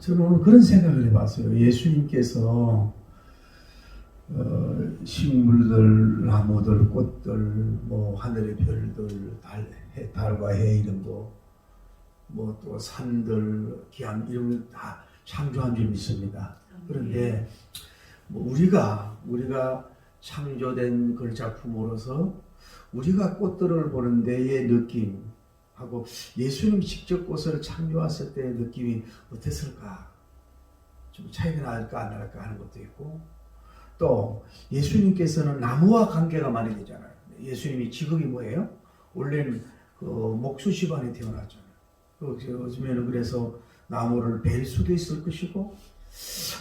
저는 오늘 그런 생각을 해봤어요. 예수님께서 식물들, 나무들, 꽃들, 뭐 하늘의 별들, 달과 해 이런 거, 뭐 또 산들, 기암 이런 거 다 창조한 줄 믿습니다. 그런데 뭐 우리가 창조된 그 작품으로서 우리가 꽃들을 보는 데의 느낌하고 예수님 직접 꽃을 창조했을 때의 느낌이 어땠을까? 좀 차이가 날까 안 날까 하는 것도 있고, 또 예수님께서는 나무와 관계가 많이 되잖아요. 예수님이 직업이 뭐예요? 원래는 그 목수 집안에 태어났잖아요. 요즘에는 그래서 나무를 벨 수도 있을 것이고,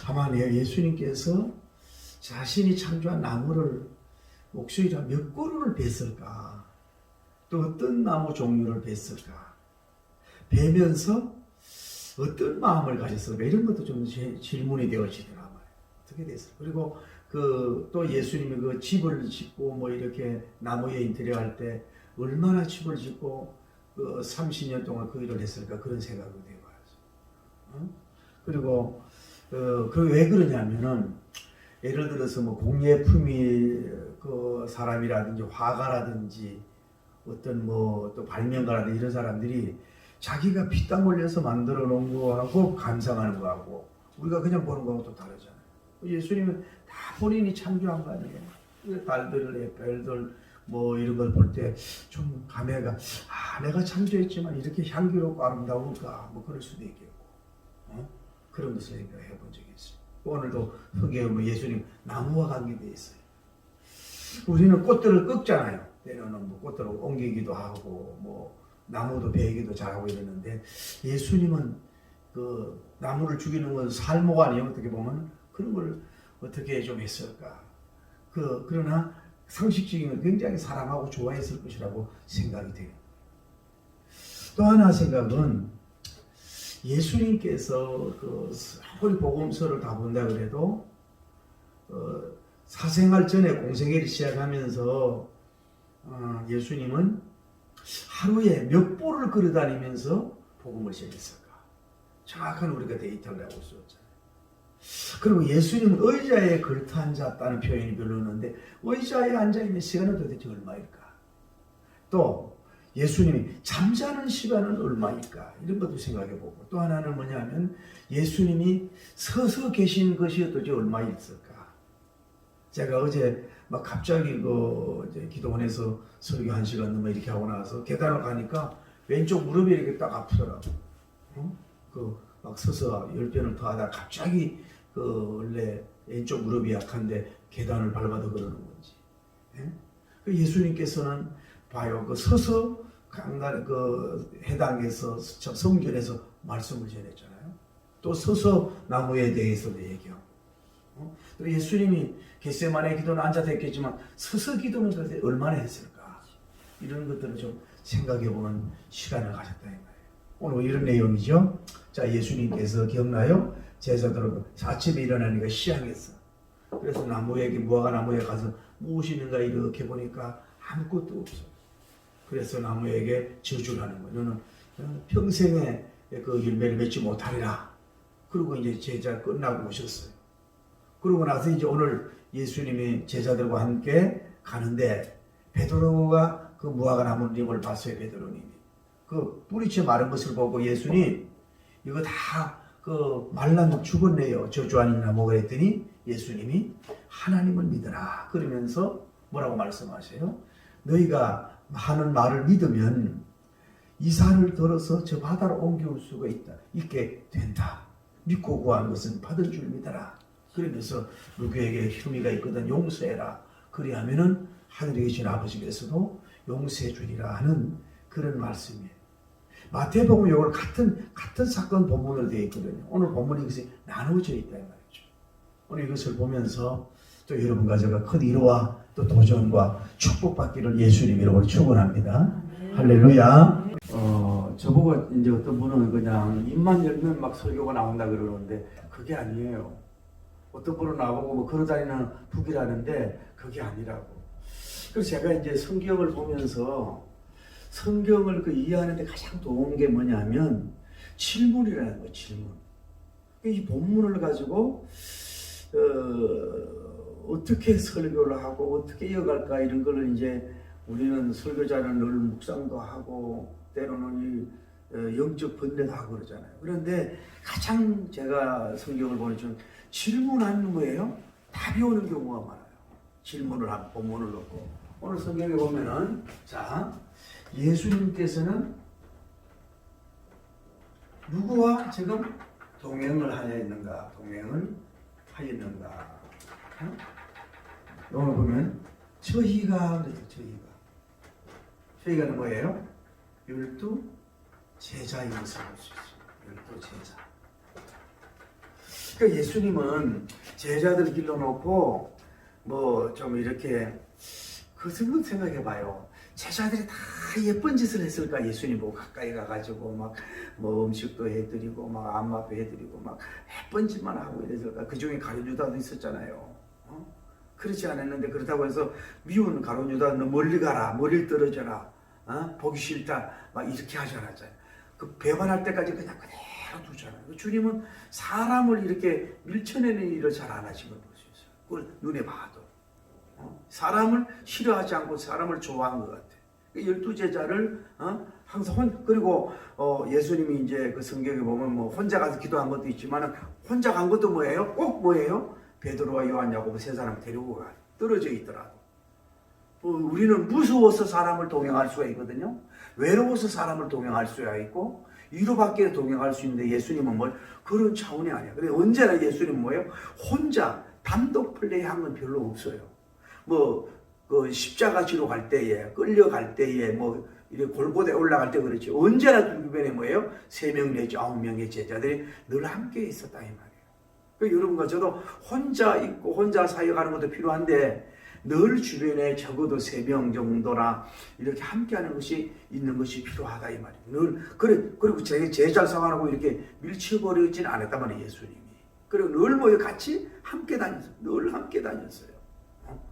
아마 예수님께서 자신이 창조한 나무를 목수이라 몇 그루를 뱄을까? 또 어떤 나무 종류를 뱄을까? 뵈면서 어떤 마음을 가졌을까? 이런 것도 좀 질문이 되어지더라. 어떻게 됐을까? 그리고 또 예수님이 그 집을 짓고 뭐 이렇게 나무에 인테리어 할 때 얼마나 집을 짓고 30년 동안 그 일을 했을까? 그런 생각이 되어요. 그리고 왜 그러냐면은 예를 들어서 뭐 공예품이 그 사람이라든지 화가라든지 어떤 뭐 또 발명가라든지 이런 사람들이 자기가 피땀 흘려서 만들어 놓은 거하고 감상하는 거하고 우리가 그냥 보는 거하고 또 다르잖아요. 예수님은 다 본인이 창조한 거 아니에요. 달들, 별들 뭐 이런 걸 볼 때 좀 감회가 내가 창조했지만 이렇게 향기롭고 아름다울까 뭐 그럴 수도 있겠고 그런 것을 생각해 본 적이 있어요. 오늘도 흙에 뭐 예수님 나무와 관계되어 있어요. 우리는 꽃들을 꺾잖아요. 때로는 뭐 꽃들을 옮기기도 하고 뭐 나무도 베기도 잘하고 이러는데 예수님은 그 나무를 죽이는 건 살모가 아니에요. 어떻게 보면 그런 걸 어떻게 좀 했을까. 그러나 상식적인 걸 굉장히 사랑하고 좋아했을 것이라고 생각이 돼요. 또 하나 생각은 예수님께서 아무리 복음서를 다 본다 그래도 사생활 전에 공생애를 시작하면서 예수님은 하루에 몇 보를 걸어다니면서 복음을 전했을까? 정확한 우리가 데이터를 하고 있었잖아요. 그리고 예수님은 의자에 걸터 앉았다는 표현이 별로 없는데 의자에 앉아있는 시간은 도대체 얼마일까? 또 예수님이 잠자는 시간은 얼마일까? 이런 것도 생각해보고 또 하나는 뭐냐면 예수님이 서서 계신 것이 도대체 얼마였을까? 제가 어제 막 갑자기 이제 기도원에서 설교 1시간 넘어 이렇게 하고 나서 계단을 가니까 왼쪽 무릎이 이렇게 딱 아프더라고. 막 서서 10변을 더 하다가 갑자기 원래 왼쪽 무릎이 약한데 계단을 밟아도 그러는 건지. 예수님께서는 봐요. 서서 강단 해당에서 성전에서 말씀을 전했잖아요. 또 서서 나무에 대해서도 얘기하고. 또 예수님이 겟세마네 기도는 앉아서 했겠지만 서서 기도는 도대체 얼마나 했을까? 이런 것들을 좀 생각해보는 시간을 가졌다 이 말이에요. 오늘 이런 내용이죠. 자, 예수님께서 기억나요? 제자들은 아침에 일어나니까 시향했어. 그래서 무화과 나무에 가서 무엇이 있는가 이렇게 보니까 아무것도 없어. 그래서 나무에게 저주를 하는 거예요. 너는 평생에 그 열매를 맺지 못하리라. 그리고 이제 제자 끝나고 오셨어요. 그러고 나서 이제 오늘 예수님이 제자들과 함께 가는데 베드로가 그 무화과 나무잎을 봤어요. 베드로님이 그 뿌리채 마른 것을 보고 예수님 이거 다 말라 죽었네요. 저주 아니나 뭐가 했더니 예수님이 하나님을 믿어라 그러면서 뭐라고 말씀하세요? 너희가 하는 말을 믿으면 이 산을 들어서 저 바다로 옮겨올 수가 있게 된다. 믿고 구한 것은 받은 줄 믿어라. 그러면서 누구에게 혐의가 있거든 용서해라. 그리하면은 하늘에 계신 아버지께서도 용서해 주리라 하는 그런 말씀이에요. 마태복음 이걸 같은 사건 본문으로 되어 있거든요. 오늘 본문이 이것이 나누어져 있다 이 말이죠. 오늘 이것을 보면서 또 여러분과 제가 큰 위로와 또 도전과 축복받기를 예수님 이름으로 축원합니다. 할렐루야. 저보고 이제 어떤 분은 그냥 입만 열면 막 설교가 나온다 그러는데 그게 아니에요. 어떤 분은 나보고 뭐 걸어다니는 북이라는데 그게 아니라고. 그래서 제가 이제 성경을 보면서 성경을 이해하는 데 가장 도움인 게 뭐냐면 질문이라는 거예요. 질문. 이 본문을 가지고 어떻게 설교를 하고 어떻게 이어갈까 이런 거를 이제 우리는 설교자는 늘 묵상도 하고 때로는 영적 번뇌도 하고 그러잖아요. 그런데 가장 제가 성경을 보니 좀 질문하는 거예요. 답이 오는 경우가 많아요. 질문을 하고 본문을 놓고 오늘 성경에 보면은 자 예수님께서는 누구와 지금 동행을 하였는가? 동행을 하였는가? 오늘 보면 저희가 그랬죠. 저희가는 뭐예요? 12 제자인 것을 볼 수 있어요. 12 제자. 그러니까 예수님은 제자들 길러놓고 뭐 좀 이렇게 그 생각해봐요. 제자들이 다 예쁜 짓을 했을까? 예수님 보고 가까이 가가지고 막 뭐 음식도 해드리고 막 안마도 해드리고 막 예쁜 짓만 하고 이랬을까? 그 중에 가룟 유다도 있었잖아요. 그렇지 않았는데 그렇다고 해서 미운 가룟 유다 너 멀리 가라, 머리를 떨어져라, 보기 싫다 막 이렇게 하지 않았잖아요. 그 배반할 때까지 그냥 그대로 두잖아요. 주님은 사람을 이렇게 밀쳐내는 일을 잘 안 하신 걸 볼 수 있어요. 그걸 눈에 봐도. 사람을 싫어하지 않고 사람을 좋아한 것 같아요. 12제자를 항상 그리고 예수님이 이제 그 성경에 보면 뭐 혼자 가서 기도한 것도 있지만 혼자 간 것도 뭐예요? 꼭 뭐예요? 베드로와 요한, 야고보 세 사람 데리고 가. 떨어져 있더라도. 우리는 무서워서 사람을 동행할 수가 있거든요. 외로워서 사람을 동행할 수가 있고 위로밖에 동행할 수 있는데 예수님은 뭐 그런 차원이 아니야. 근데 언제나 예수님은 뭐예요? 혼자 단독 플레이한 건 별로 없어요. 그 십자가 지로 갈 때에 끌려갈 때에 뭐 이렇게 골고다에 올라갈 때 그렇지 언제나 주변에 뭐예요? 3명 내지 9명의 제자들이 늘 함께 있었다 이 말이에요. 그러니까 여러분과 저도 혼자 있고 혼자 사역하는 것도 필요한데 늘 주변에 적어도 3명 정도나 이렇게 함께하는 것이 있는 것이 필요하다 이 말이에요. 늘 그리고 제자 생활하고 이렇게 밀쳐버리지는 않았단 말이에요 예수님이. 그리고 늘 모여 같이 함께 다녔어요. 늘 함께 다녔어요.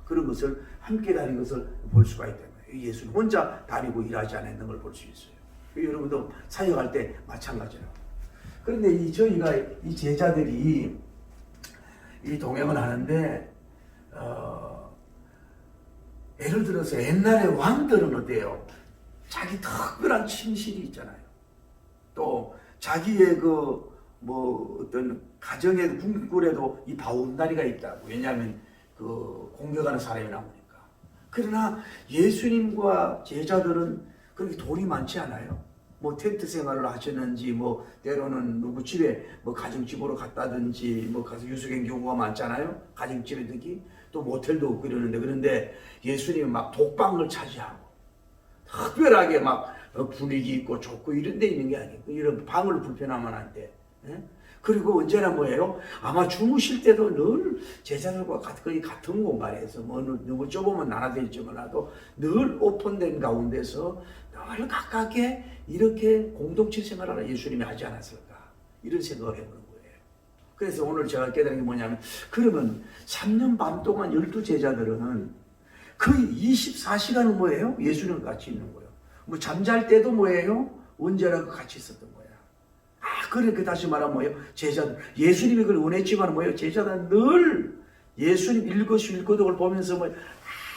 그런 것을 함께 다니는 것을 볼 수가 있다는 거예요. 예수는 혼자 다니고 일하지 않았는 걸 볼 수 있어요. 여러분도 사역할 때 마찬가지예요. 그런데 저희가 이 제자들이 이 동행을 하는데 예를 들어서 옛날에 왕들은 어때요? 자기 특별한 침실이 있잖아요. 또 자기의 어떤 가정의 궁궐에도 이 바운다리가 있다고. 왜냐하면 공격하는 사람이 나오니까. 그러나 예수님과 제자들은 그렇게 돈이 많지 않아요. 뭐 텐트 생활을 하셨는지 뭐 때로는 누구 집에 뭐 가정집으로 갔다든지 뭐 가서 유숙인 경우가 많잖아요. 가정집에 듣기 또 모텔도 없고 이러는데 그런데 예수님은 막 독방을 차지하고 특별하게 막 분위기 있고 좋고 이런 데 있는 게 아니고 이런 방을 불편하면 안 돼. 그리고 언제나 뭐예요? 아마 주무실 때도 늘 제자들과 거의 같은 공간에서 뭐 너무 좁으면 나눠져 몰라도 늘 오픈된 가운데서 늘 가깝게 이렇게 공동체 생활을 예수님이 하지 않았을까 이런 생각을 해보는 거예요. 그래서 오늘 제가 깨달은 게 뭐냐면 그러면 3년 반 동안 12제자들은 거의 24시간은 뭐예요? 예수님과 같이 있는 거예요. 뭐 잠잘 때도 뭐예요? 언제나 같이 있었던 거예요. 그러니까 다시 말하면 뭐예요? 제자들 예수님이 그걸 원했지만 뭐예요? 제자들은 늘 예수님 일거수일거독을 보면서 뭐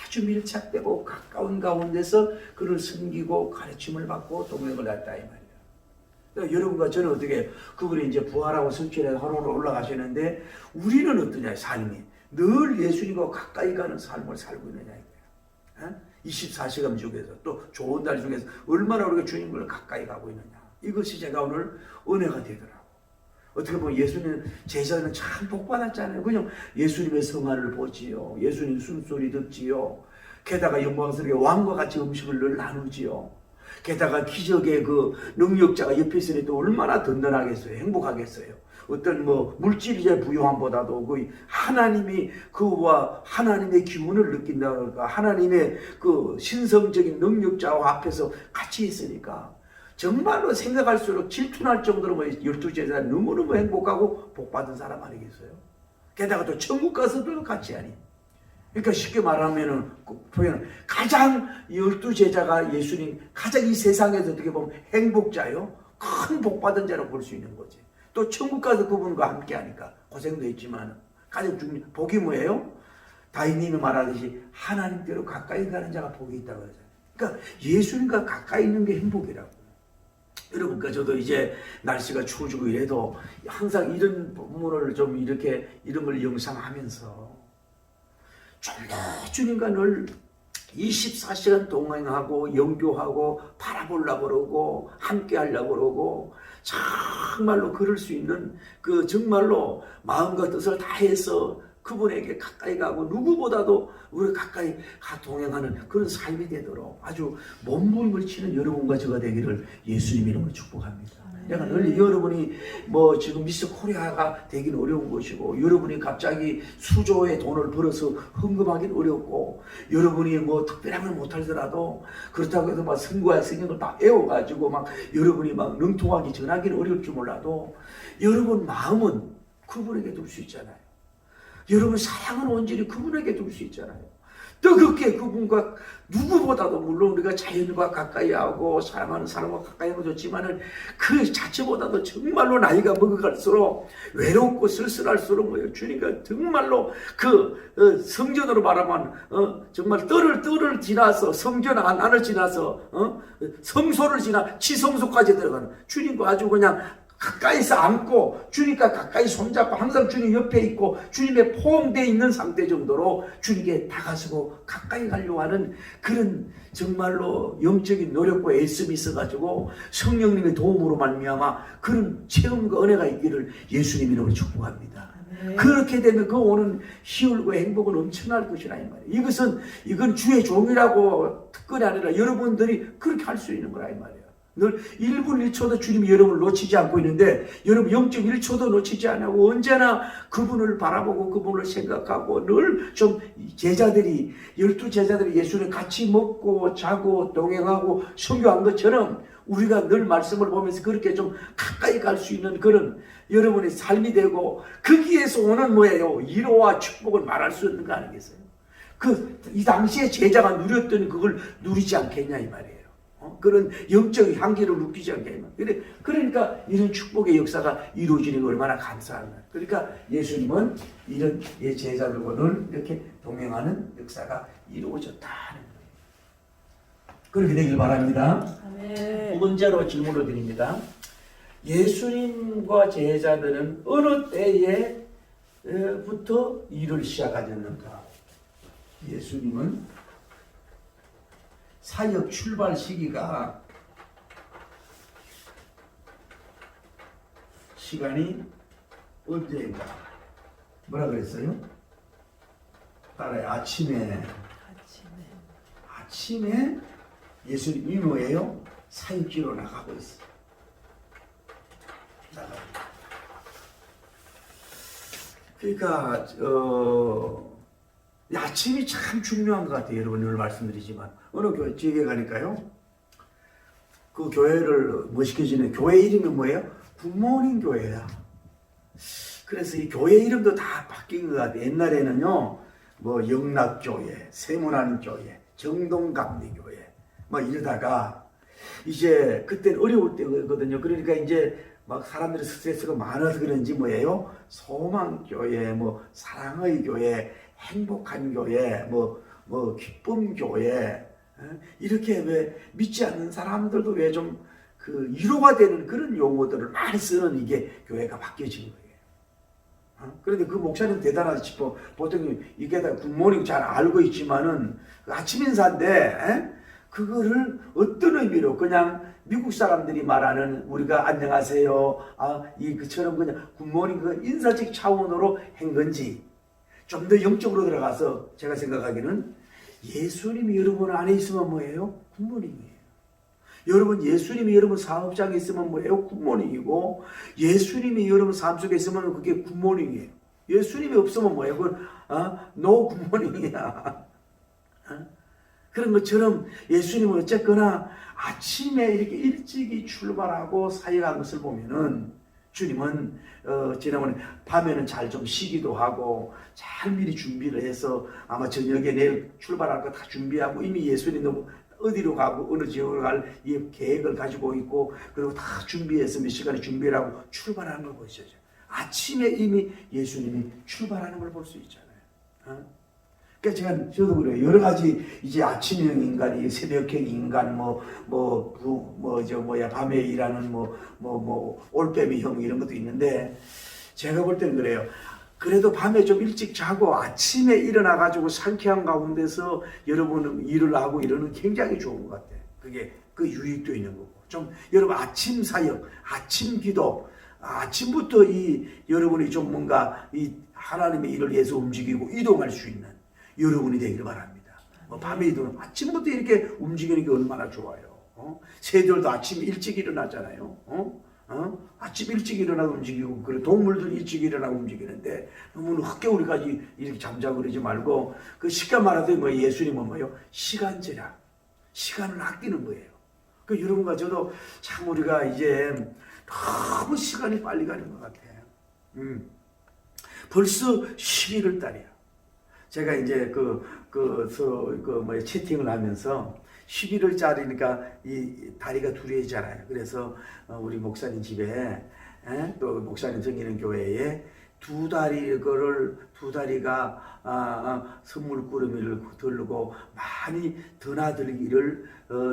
아주 밀착되고 가까운 가운데서 그를 섬기고 가르침을 받고 동행을 했다 이 말이에요. 그러니까 여러분과 저는 어떻게 해요? 그분이 이제 부활하고 성취해서 하늘로 올라가시는데 우리는 어떠냐 삶이 늘 예수님과 가까이 가는 삶을 살고 있느냐 이거예요. 24시간 중에서 또 좋은 날 중에서 얼마나 우리가 주님을 가까이 가고 있느냐. 이것이 제가 오늘 은혜가 되더라고. 어떻게 보면 예수님 제자는 참 복받았잖아요. 그냥 예수님의 성화를 보지요. 예수님 숨소리 듣지요. 게다가 영광스럽게 왕과 같이 음식을 늘 나누지요. 게다가 기적의 그 능력자가 옆에 있으니 또 얼마나 든든하겠어요. 행복하겠어요. 어떤 뭐 물질의 부유함보다도 그 하나님이 그와 하나님의 기운을 느낀다 그럴까 하나님의 그 신성적인 능력자와 앞에서 같이 있으니까 정말로 생각할수록 질투날 정도로 12제자 너무너무 행복하고 복받은 사람 아니겠어요? 게다가 또 천국 가서도 같이 하니. 그러니까 쉽게 말하면은 표현은 가장 12제자가 예수님 가장 이 세상에서 어떻게 보면 행복자요. 큰 복받은 자로 볼 수 있는 거지. 또 천국 가서 그분과 함께 하니까 고생도 했지만 가족 중 복이 뭐예요? 다윗님이 말하듯이 하나님께로 가까이 가는 자가 복이 있다고 하잖아요. 그러니까 예수님과 가까이 있는 게 행복이라고. 여러분, 그러니까 저도 이제 날씨가 추워지고 이래도 항상 이런 부분을 좀 이렇게 이런 걸 영상하면서 좀 더 주님과 늘 24시간 동행하고 영교하고 바라보려고 그러고 함께 하려고 그러고 정말로 그럴 수 있는 그 정말로 마음과 뜻을 다해서 그분에게 가까이 가고 누구보다도 우리 가까이 동행하는 그런 삶이 되도록 아주 몸부림을 치는 여러분과 저가 되기를 예수님 이름으로 축복합니다. 내가 늘 여러분이 뭐 지금 미스 코리아가 되긴 어려운 것이고 여러분이 갑자기 수조의 돈을 벌어서 헌금하긴 어렵고 여러분이 뭐 특별한 걸 못하더라도 그렇다고 해서 막 선거와 성경을 다 애워가지고 막 여러분이 막 능통하게 전하기는 어려울지 몰라도 여러분 마음은 그분에게 둘 수 있잖아요. 여러분 사랑은 온전히 그분에게 둘 수 있잖아요. 뜨겁게 그분과 누구보다도 물론 우리가 자연과 가까이 하고 사랑하는 사람과 가까이 하고 좋지만은 그 자체보다도 정말로 나이가 먹어갈수록 외롭고 쓸쓸할수록 뭐예요? 주님과 정말로 그 성전으로 말하면 정말 뜰을 지나서 성전 안을 지나서 성소를 지나 지성소까지 들어가는 주님과 아주 그냥 가까이서 안고 주님과 가까이 손잡고 항상 주님 옆에 있고 주님의 포옹되어 있는 상태 정도로 주님께 다가서고 가까이 가려고 하는 그런 정말로 영적인 노력과 애씀이 있어가지고 성령님의 도움으로 말미암아 그런 체험과 은혜가 있기를 예수님 이름으로 축복합니다. 네. 그렇게 되면 그 오는 희열과 행복은 엄청날 것이라 이 말이에요. 이건 주의 종이라고 특권이 아니라 여러분들이 그렇게 할 수 있는 거라 이 말이에요. 늘 1분 1초도 주님이 여러분을 놓치지 않고 있는데 여러분 0.1초도 놓치지 않고 언제나 그분을 바라보고 그분을 생각하고 늘 좀 제자들이 12제자들이 예수를 같이 먹고 자고 동행하고 선교한 것처럼 우리가 늘 말씀을 보면서 그렇게 좀 가까이 갈 수 있는 그런 여러분의 삶이 되고 거기에서 오는 뭐예요? 위로와 축복을 말할 수 있는 거 아니겠어요? 이 당시에 제자가 누렸더니 그걸 누리지 않겠냐 이 말이에요. 그런 영적 향기를 느끼지 않게. 그러니까 이런 축복의 역사가 이루어지는 게 얼마나 감사한가. 그러니까 예수님은 이런 제자들과 늘 이렇게 동행하는 역사가 이루어졌다는 거예요. 그렇게 되길 바랍니다. 두 번째로 질문을 드립니다. 예수님과 제자들은 어느 때에부터 일을 시작하셨는가? 예수님은 사역 출발 시기가 시간이 언제인가? 뭐라 그랬어요? 따라요. 아침에 예수님이 뭐예요? 사역지로 나가고 있어요. 그러니까 아침이 참 중요한 것 같아요. 여러분 늘 말씀드리지만 어느 교회 지역에 가니까요. 그 교회를 멋있게지는 교회 이름이 뭐예요? 굿모닝 교회야. 그래서 이 교회 이름도 다 바뀐 것 같아요. 옛날에는요. 뭐 영락교회, 세문안교회, 정동감리교회 막 이러다가 이제 그때는 어려울 때거든요. 그러니까 이제 막 사람들이 스트레스가 많아서 그런지 뭐예요? 소망교회, 뭐 사랑의 교회, 행복한 교회, 뭐 기쁨 교회 이렇게 왜 믿지 않는 사람들도 왜 좀 그 위로가 되는 그런 용어들을 많이 쓰는 이게 교회가 바뀌어진 거예요. 그런데 그 목사님 대단하지 싶어. 보통 이게 다 굿모닝 잘 알고 있지만은 그 아침 인사인데 그거를 어떤 의미로 그냥 미국 사람들이 말하는 우리가 안녕하세요 그처럼 그냥 굿모닝 그 인사적 차원으로 한 건지 좀 더 영적으로 들어가서 제가 생각하기는 예수님이 여러분 안에 있으면 뭐예요? 굿모닝이에요. 여러분 예수님이 여러분 사업장에 있으면 뭐예요? 굿모닝이고 예수님이 여러분 삶 속에 있으면 그게 굿모닝이에요. 예수님이 없으면 뭐예요? 그건 노 굿모닝이야. 그런 것처럼 예수님은 어쨌거나 아침에 이렇게 일찍이 출발하고 사역한 것을 보면은 주님은 지난번에 밤에는 잘 좀 쉬기도 하고 잘 미리 준비를 해서 아마 저녁에 내일 출발할 거 다 준비하고 이미 예수님 너무 어디로 가고 어느 지역으로 갈 이 계획을 가지고 있고 그리고 다 준비해서 몇 시간에 준비를 하고 출발하는 걸 보시죠. 아침에 이미 예수님이 출발하는 걸 볼 수 있잖아요. 그러니까 저도 그래요. 여러 가지 이제 아침형 인간이 새벽형 인간 밤에 일하는 올빼미형 이런 것도 있는데 제가 볼 때는 그래요. 그래도 밤에 좀 일찍 자고 아침에 일어나 가지고 상쾌한 가운데서 여러분은 일을 하고 이러는 굉장히 좋은 것 같아요. 그게 그 유익도 있는 거고. 좀 여러분 아침 사역, 아침 기도, 아침부터 여러분이 좀 뭔가 이 하나님의 일을 위해서 움직이고 이동할 수 있는 여러분이 되기를 바랍니다. 밤에 이동, 아침부터 이렇게 움직이는 게 얼마나 좋아요. 새들도 아침 일찍 일어나잖아요. 아침 일찍 일어나서 움직이고, 그리고 동물들 일찍 일어나고 움직이는데, 너무 늦게 우리까지 이렇게 잠자고 그러지 말고, 그 시간 말하되 예수님은 뭐예요? 시간 절약. 시간을 아끼는 거예요. 그 여러분과 저도 참 우리가 이제 너무 시간이 빨리 가는 것 같아요. 벌써 11월 달이야. 제가 이제 채팅을 하면서 11월짜리니까 이 다리가 둘이잖아요. 그래서 우리 목사님 집에 또 목사님 섬기는 교회에 두 다리가 선물 꾸러미를 들고 많이 드나들기를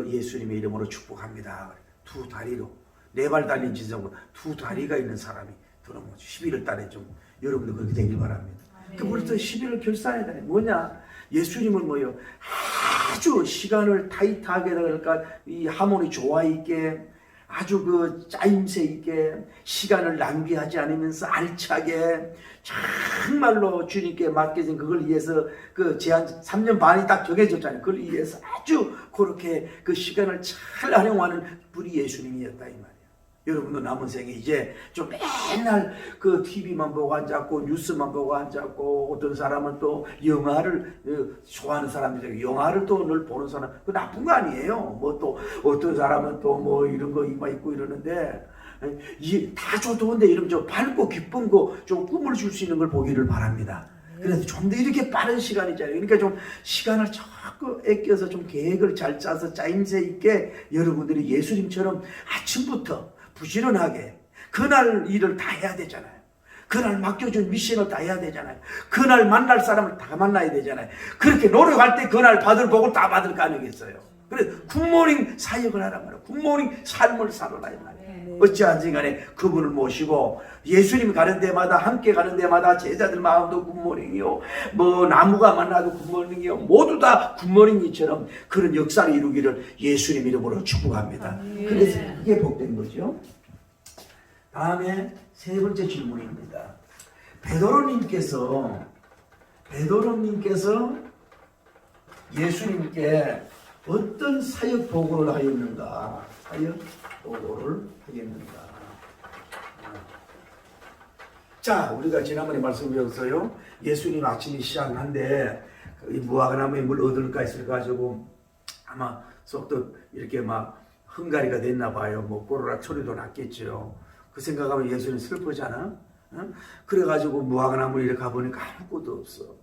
예수님의 이름으로 축복합니다. 두 다리로 네 발 달린 지성으로 두 다리가 있는 사람이 들어오죠. 11월 달에 좀 여러분들 그렇게 되길 바랍니다. 그 벌써 11월 결산의 달이 뭐냐? 예수님은 뭐요? 아주 시간을 타이트하게 그러니까 이 하모니 좋아 있게 아주 그 짜임새 있게 시간을 낭비하지 않으면서 알차게 정말로 주님께 맡겨진 그걸 위해서 그 제한 3년 반이 딱 정해졌잖아요. 그걸 위해서 아주 그렇게 그 시간을 잘 활용하는 분이 예수님이었다 이 말이에요. 여러분도 남은 생에 이제 좀 맨날 그 TV만 보고 앉았고 뉴스만 보고 앉았고 어떤 사람은 또 영화를 좋아하는 사람들이 영화를 또 늘 보는 사람 그 나쁜 거 아니에요. 또 어떤 사람은 또 이런 거 이마 있고 이러는데 다 좋던데 이러면 좀 밝고 기쁜 거 좀 꿈을 줄 수 있는 걸 보기를 바랍니다. 그래서 좀 더 이렇게 빠른 시간이잖아요. 그러니까 좀 시간을 자꾸 아껴서 좀 계획을 잘 짜서 짜임새 있게 여러분들이 예수님처럼 아침부터 부지런하게 그날 일을 다 해야 되잖아요. 그날 맡겨준 미션을 다 해야 되잖아요. 그날 만날 사람을 다 만나야 되잖아요. 그렇게 노력할 때 그날 받을 복을 다 받을 거 아니겠어요. 그래서 굿모닝 사역을 하란 말이에요. 굿모닝 삶을 살아라 이 말이에요. 어찌하든지 간에 그분을 모시고 예수님이 가는 데마다 함께 가는 데마다 제자들 마음도 굿모닝이요. 나무가 만나도 굿모닝이요. 모두 다 굿모닝이처럼 그런 역사를 이루기를 예수님 이름으로 축복합니다. 그래서 이게 복된 거죠. 다음에 세 번째 질문입니다. 베드로님께서 예수님께 어떤 사역 보고를 하였는가? 자, 우리가 지난번에 말씀드렸어요. 예수님 아침이 시작한데 이 무화과나무에 물 얻을까 있을 가지고 아마 속도 이렇게 막 흥가리가 됐나 봐요. 꼬르락 소리도 났겠죠. 그 생각하면 예수님 슬프잖아. 그래가지고 무화과나무 이렇게 가보니까 아무것도 없어.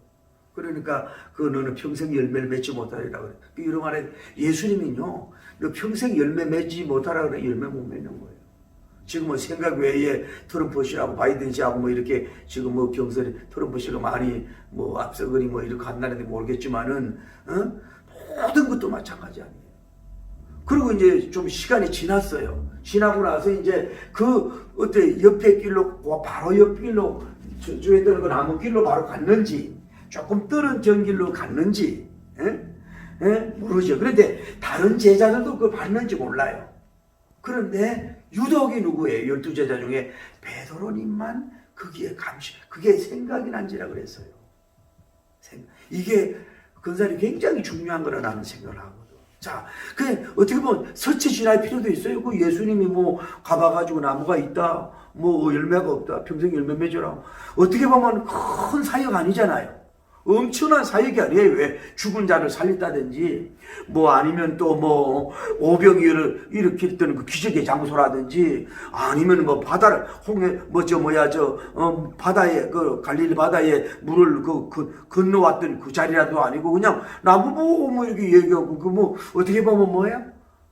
그러니까 너는 평생 열매를 맺지 못하리라 그래. 이런 말에 예수님은요, 너 평생 열매 맺지 못하라 그래. 열매 못 맺는 거예요. 지금 생각 외에 트럼프 씨하고 바이든 씨하고 이렇게 지금 경선에 트럼프 씨가 많이 앞서거니 이렇게 간다는데 모르겠지만은 모든 것도 마찬가지 아니에요. 그리고 이제 좀 시간이 지났어요. 지나고 나서 이제 옆에 길로 바로 옆 길로 저쪽에 뜨는 그 나무 길로 바로 갔는지 조금 뜨는 전길로 갔는지 모르죠. 그런데 다른 제자들도 그걸 봤는지 몰라요. 그런데 유독이 누구예요? 12제자 중에 베드로님만 그게 생각이 난지라 그랬어요. 이게 그사람이 굉장히 중요한 거라 나는 생각을 하거든. 자, 어떻게 보면 서치 지날 필요도 있어요. 그 예수님이 가봐가지고 나무가 있다, 열매가 없다, 평생 열매 맺어라. 어떻게 보면 큰 사역 아니잖아요. 엄청난 사역이 아니에요. 왜 죽은 자를 살렸다든지 뭐 아니면 또 뭐 오병이어를 일으켰던 그 기적의 장소라든지 아니면 뭐 바다를 홍해 뭐 저 뭐야 저 바다에 그 갈릴리 바다에 물을 건너왔던 그 자리라도 아니고 그냥 나무 보고 뭐 이렇게 얘기하고 그 뭐 어떻게 보면 뭐야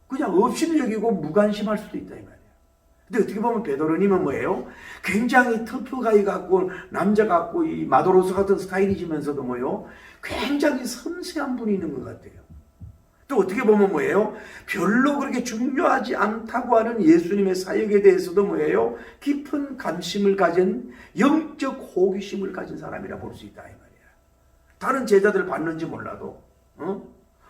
그냥 없이는 여기고 무관심할 수도 있다 이 말이야. 근데 어떻게 보면 베드로님은 뭐예요? 굉장히 터프가이 같고 남자 같고 이 마도로스 같은 스타일이지면서도 뭐예요? 굉장히 섬세한 분이 있는 것 같아요. 또 어떻게 보면 뭐예요? 별로 그렇게 중요하지 않다고 하는 예수님의 사역에 대해서도 뭐예요? 깊은 관심을 가진 영적 호기심을 가진 사람이라 볼 수 있다 이 말이야. 다른 제자들 봤는지 몰라도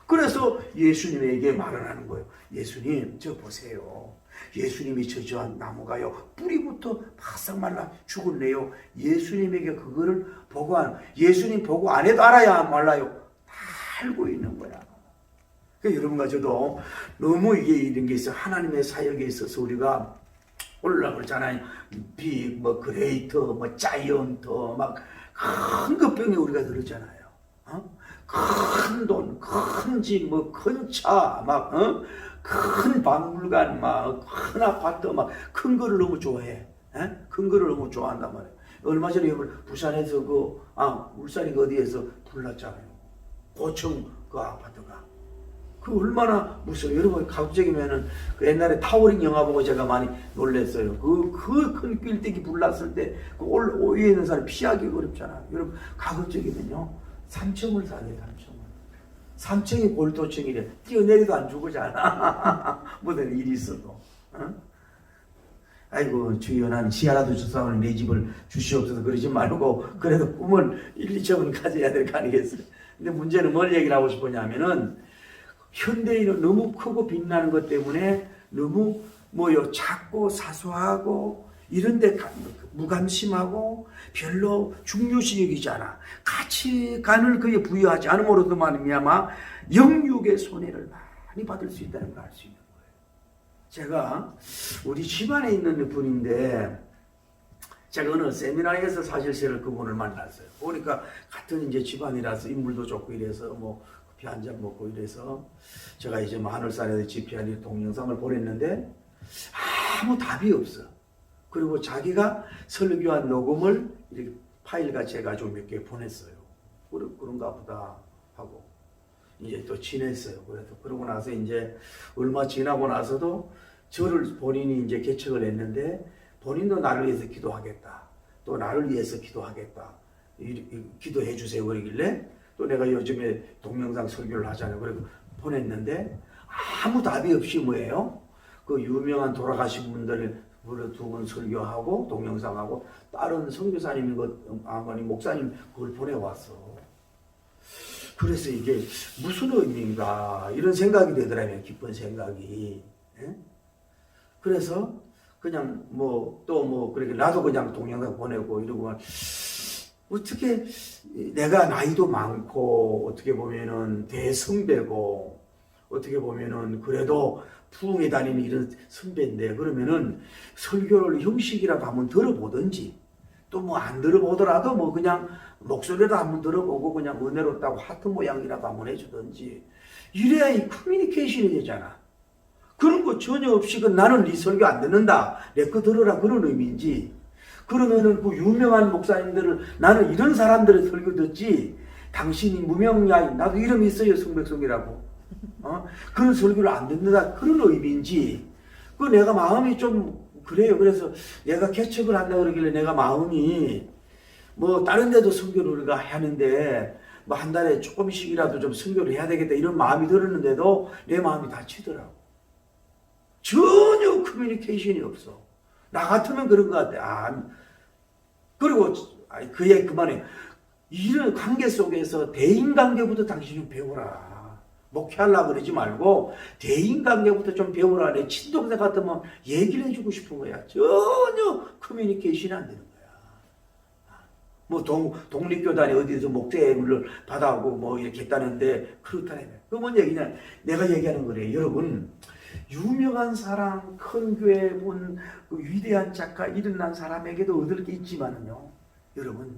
그래서 예수님에게 말을 하는 거예요. 예수님 저 보세요. 예수님이 저주한 나무가요 뿌리부터 바싹 말라 죽었네요. 예수님에게 그거를 예수님 보고 안 해도 알아야 말라요. 다 알고 있는 거야. 그러니까 여러분과 저도 너무 이런 게 있어. 하나님의 사역에 있어서 우리가 올라 그러잖아요. 빅, 뭐 그레이터, 뭐 자이언트, 막 큰 것병에 우리가 들었잖아요. 큰 돈, 큰 집, 뭐 큰 차, 막 큰 박물관, 막 큰 아파트, 막 큰 거를 너무 좋아해. 큰 거를 너무 좋아한단 말이에요. 얼마 전에 부산에서 울산이 어디에서 불났잖아요. 고층 그 아파트가. 그 얼마나 무서워요. 여러분 가급적이면은 그 옛날에 타워링 영화 보고 제가 많이 놀랐어요. 그 큰 빌딩이 불났을 때 그 위에 있는 사람이 피하기 어렵잖아요. 여러분 가급적이면요 3층을 사세요. 3층이 골도층이래. 뛰어내려도 안 죽으잖아. 뭐든 일이 있어도. 아이고 주여 나는 지하라도 주사오니 내 집을 주시옵소서 그러지 말고 그래도 꿈을 1, 2층은 가져야 될 거 아니겠어요. 근데 문제는 뭘 얘기를 하고 싶으냐면은 현대인은 너무 크고 빛나는 것 때문에 너무 작고 사소하고 이런데 무관심하고 별로 중요시 여기지 않아. 가치관을 그에 부여하지 않음으로도 말미암아 영육의 손해를 많이 받을 수 있다는 걸 알 수 있는 거예요. 제가 우리 집안에 있는 분인데 제가 어느 세미나에서 사실세를 그분을 만났어요. 보니까 같은 이제 집안이라서 인물도 좋고 이래서 커피 한 잔 먹고 이래서 제가 이제 하늘산에서 집회하는 동영상을 보냈는데 아무 답이 없어. 그리고 자기가 설교한 녹음을 이렇게 파일같이 해가지고 몇 개 보냈어요. 그런가 보다 하고 이제 또 지냈어요. 그러고 나서 이제 얼마 지나고 나서도 저를 본인이 이제 개척을 했는데 본인도 나를 위해서 기도하겠다. 또 나를 위해서 기도하겠다. 기도해 주세요. 그러길래 또 내가 요즘에 동영상 설교를 하잖아요. 그리고 보냈는데 아무 답이 없이 뭐예요? 그 유명한 돌아가신 분들 두 분 설교하고 동영상하고 다른 선교사님 아버님 목사님 그걸 보내왔어. 그래서 이게 무슨 의미인가 이런 생각이 되더라고요. 기쁜 생각이. 그래서 그냥 그렇게 나도 그냥 동영상 보내고 이러고 어떻게 내가 나이도 많고 어떻게 보면은 대선배고 어떻게 보면은 그래도 부흥에 다니는 이런 선배인데 그러면은 설교를 형식이라도 한번 들어보든지 또 안 들어보더라도 그냥 목소리라도 한번 들어보고 그냥 은혜롭다고 하트 모양이라도 한번 해주든지 이래야 이 커뮤니케이션이 되잖아. 그런 거 전혀 없이 나는 네 설교 안 듣는다. 내 거 들으라 그런 의미인지 그러면은 그 유명한 목사님들을 나는 이런 사람들의 설교 듣지 당신이 무명야인 나도 이름이 있어요 성백성이라고 그런 설교를 안 듣는다 그런 의미인지 그 내가 마음이 좀 그래요. 그래서 내가 개척을 한다 그러길래 내가 마음이 다른 데도 설교를 우리가 하는데 한 달에 조금씩이라도 좀 설교를 해야 되겠다 이런 마음이 들었는데도 내 마음이 다치더라고. 전혀 커뮤니케이션이 없어. 나 같으면 그런 것 같아. 그리고 그 얘기 그만해. 이런 관계 속에서 대인관계부터 당신 좀 배워라. 목회하려고 그러지 말고 대인관계부터 좀 배우라. 내 친동생 같으면 얘기를 해주고 싶은 거야. 전혀 커뮤니케이션이 안 되는 거야. 독립교단이 어디서 목회를 받아오고 이렇게 했다는데 그렇다네. 그 뭔 얘기냐. 내가 얘기하는 거래. 여러분 유명한 사람, 큰 교회 온 위대한 작가, 일어난 사람에게도 얻을 게 있지만은요. 여러분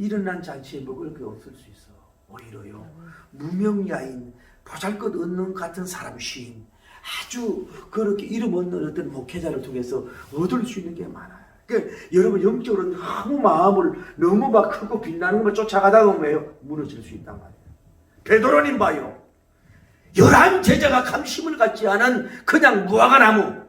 일어난 잔치에 먹을 게 없을 수 있어. 오히려요, 무명야인, 보잘것없는 같은 사람 시인, 아주 그렇게 이름 없는 어떤 목회자를 통해서 얻을 수 있는 게 많아요. 그러니까 여러분 영적으로 너무 마음을 너무 막 크고 빛나는 것만 쫓아가다가 뭐예요? 무너질 수 있단 말이에요. 베드로님 봐요. 11 제자가 감심을 갖지 않은 그냥 무화과나무.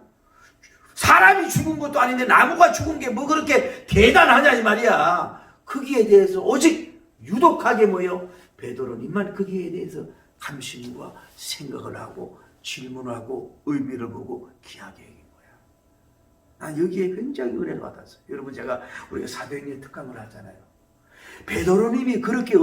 사람이 죽은 것도 아닌데 나무가 죽은 게 뭐 그렇게 대단하냐 이 말이야. 거기에 대해서 오직 유독하게 뭐예요? 베드로님만 거기에 대해서 감심과 생각을 하고 질문하고 의미를 보고 귀하게 얘기한 거야. 난 여기에 굉장히 은혜를 받았어요. 여러분 제가 우리가 사도행전 특강을 하잖아요. 베드로님이 그렇게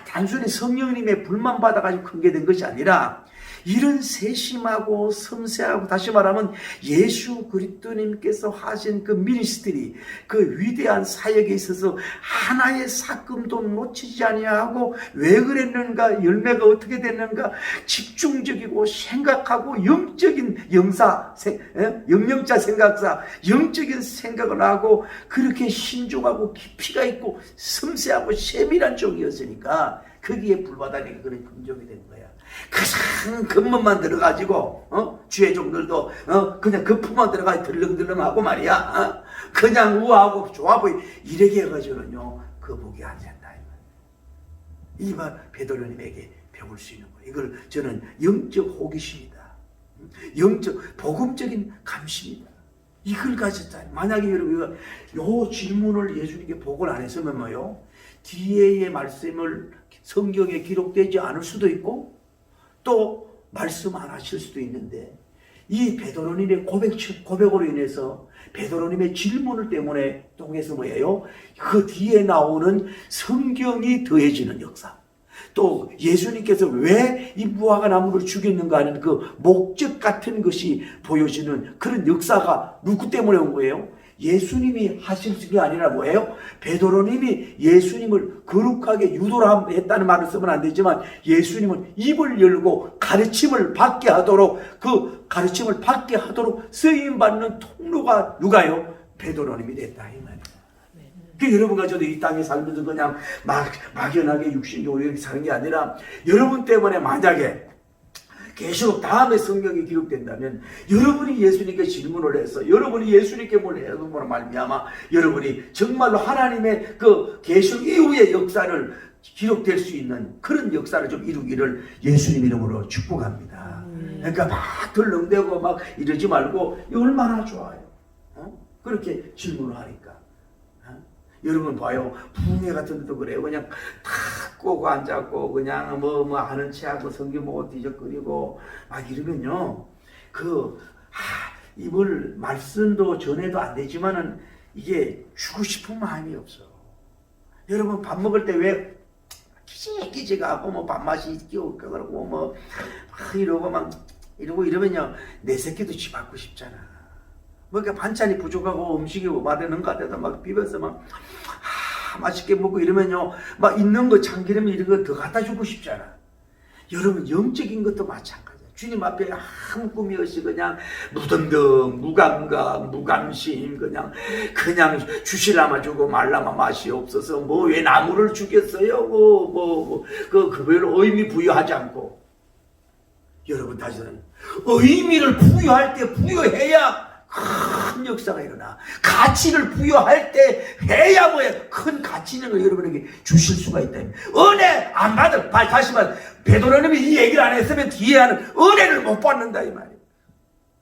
단순히 성령님의 불만 받아가지고 큰 게 된 것이 아니라 이런 세심하고 섬세하고 다시 말하면 예수 그리스도님께서 하신 그 미니스트리, 그 위대한 사역에 있어서 하나의 사건도 놓치지 아니하고 왜 그랬는가, 열매가 어떻게 됐는가 집중적이고 생각하고 영적인 영영자 생각사, 영적인 생각을 하고 그렇게 신중하고 깊이가 있고 섬세하고 세밀한 종이었으니까 거기에 불바다니까 그런 긍정이 된 거야. 가장 근본만 들어가지고 주의 종들도 그냥 거품만 들어가지고 들렁들렁하고 말이야. 그냥 우아하고 좋아 보이 이렇게 해가지고는요 그 복이 안 된다 이 말. 베드로님에게 배울 수 있는 거예요. 이걸 저는 영적 호기심이다, 영적 복음적인 감심이다, 이걸 가졌잖아요. 만약에 여러분가 요 질문을 예수님께 복을 안 했으면 뭐요? 뒤에의 말씀을 성경에 기록되지 않을 수도 있고 또 말씀 안 하실 수도 있는데 이 베드로님의 고백으로 인해서 베드로님의 질문을 때문에 통해서 뭐예요? 그 뒤에 나오는 성경이 더해지는 역사, 또 예수님께서 왜 이 무화과 나무를 죽였는가 하는 그 목적 같은 것이 보여지는 그런 역사가 누구 때문에 온 거예요? 예수님이 하실 게 아니라 뭐예요? 베드로님이 예수님을 거룩하게 유도를 했다는 말을 쓰면 안 되지만 예수님은 입을 열고 가르침을 받게 하도록 그 가르침을 받게 하도록 쓰임받는 통로가 누가요? 베드로님이 됐다 이 말이에요. 그 여러분과 저도 이 땅에 살면서 그냥 막연하게 육신적으로 이렇게 사는 게 아니라 여러분 때문에 만약에 계속 다음에 성경이 기록된다면 여러분이 예수님께 질문을 해서 여러분이 예수님께 뭘 해서 말미암아 여러분이 정말로 하나님의 그 계속 이후의 역사를 기록될 수 있는 그런 역사를 좀 이루기를 예수님 이름으로 축복합니다. 그러니까 막 덜렁대고 막 이러지 말고 얼마나 좋아요. 그렇게 질문을 하니까. 여러분 봐요. 부흥회 같은 데도 그래요. 그냥 탁 꼬고 앉았고 그냥 뭐 하는 체하고 성경 보고 뒤적거리고 막 이러면요. 이걸 말씀도 전해도 안 되지만은 이게 주고 싶은 마음이 없어. 여러분 밥 먹을 때 왜 기지가고 뭐 밥맛이 끼울까 그러고 뭐 이러고 막 이러고 이러면요. 내 새끼도 집 받고 싶잖아. 뭐 그러니까 반찬이 부족하고 음식이 오바되는 것 같아서 막 비벼서 막 맛있게 먹고 이러면요 막 있는 거 참기름 이런 거 더 갖다 주고 싶잖아. 여러분 영적인 것도 마찬가지야. 주님 앞에 아무 꿈이 없이 그냥 무덤덤 무감각 무감심 그냥 주실라마 주고 말라마 맛이 없어서 뭐 왜 나무를 죽였어요? 그 별로 의미 부여하지 않고. 여러분 다시는 의미를 부여할 때 부여해야 큰 역사가 일어나. 가치를 부여할 때 해야 뭐야 큰 가치 있는 걸 여러분에게 주실 수가 있다. 은혜 안 받을 다시 말 베드로님이 이 얘기를 안 했으면 뒤에 하는 은혜를 못 받는다 이 말이에요.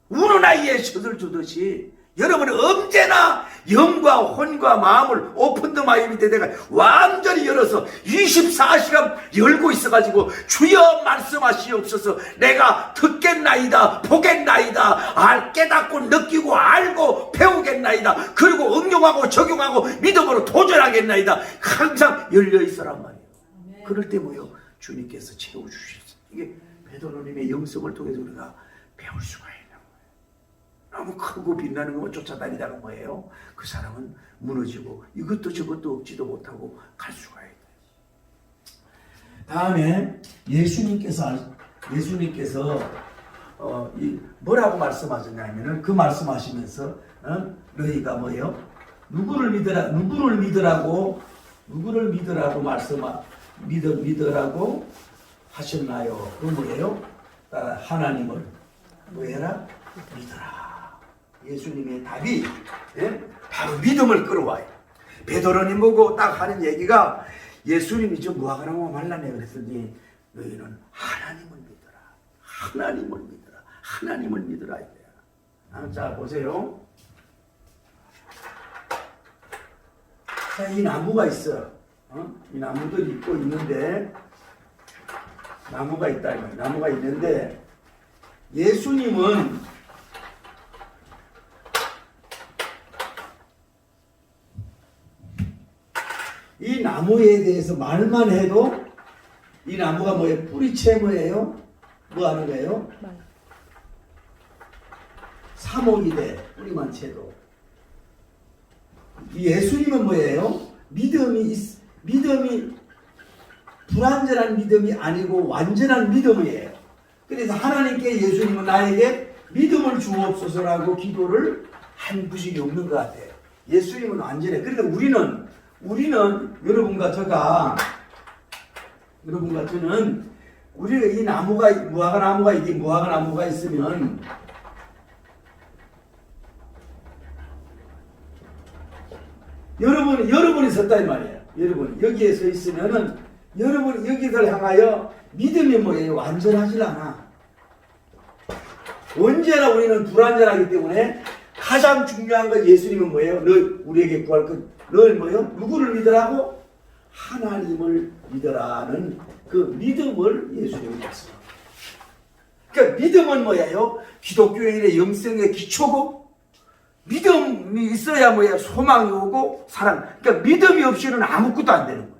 우는 아이에 젖을 주듯이 여러분은 언제나 영과 혼과 마음을 오픈 더 마이 밑에 내가 완전히 열어서 24시간 열고 있어가지고 주여 말씀하시옵소서. 내가 듣겠나이다 보겠나이다 깨닫고 느끼고 알고 배우겠나이다 그리고 응용하고 적용하고 믿음으로 도전하겠나이다. 항상 열려있어란 말이에요. 그럴 때 뭐요? 주님께서 채워주셨어요. 이게 베드로님의 영성을 통해서 우리가 배울 수가 있어요. 너무 크고 빛나는 것만 쫓아다니다가 뭐예요? 그 사람은 무너지고 이것도 저것도 얻지도 못하고 갈 수가 있다. 다음에 예수님께서 뭐라고 말씀하셨냐면은 그 말씀하시면서 너희가 뭐예요? 누구를 믿으라고 누구를 믿으라고 믿으라고 하셨나요? 그 뭐예요? 따라 하나님을 뭐해라? 믿어라. 예수님의 답이 바로 믿음을 끌어와요. 베드로님 보고 딱 하는 얘기가 예수님이 좀 무화과나무 말라내 그랬더니 너희는 하나님을 믿어라. 하나님을 믿어라. 하나님을 믿어라 이거야. 자 보세요. 자, 이 나무가 있어. 이 나무들이 있고 있는데 나무가 있다 이거야. 나무가 있는데 예수님은 이 나무에 대해서 말만 해도 이 나무가 뭐예요? 뿌리채 뭐예요? 뭐 하는 거예요? 사목이 돼. 뿌리만 채도. 예수님은 뭐예요? 믿음이 불완전한 믿음이 아니고 완전한 믿음이에요. 그래서 하나님께 예수님은 나에게 믿음을 주옵소서라고 기도를 한 구식이 없는 것 같아요. 예수님은 완전해. 그런데 우리는 여러분과 저는 우리가 이 나무가 무화과나무가 있으면 여러분이 섰다 이 말이에요. 여러분 여기에 서 있으면은 여러분 여기를 향하여 믿음이 뭐예요? 완전하지 않아. 언제나 우리는 불완전하기 때문에 가장 중요한 건 예수님은 뭐예요? 너 우리에게 구할 것 널 뭐예요? 누구를 믿으라고? 하나님을 믿으라는 그 믿음을 예수님이 말씀합니다. 그러니까 믿음은 뭐예요? 기독교인의 영성의 기초고 믿음이 있어야 뭐예요? 소망이 오고 사랑. 그러니까 믿음이 없이는 아무것도 안 되는 거예요.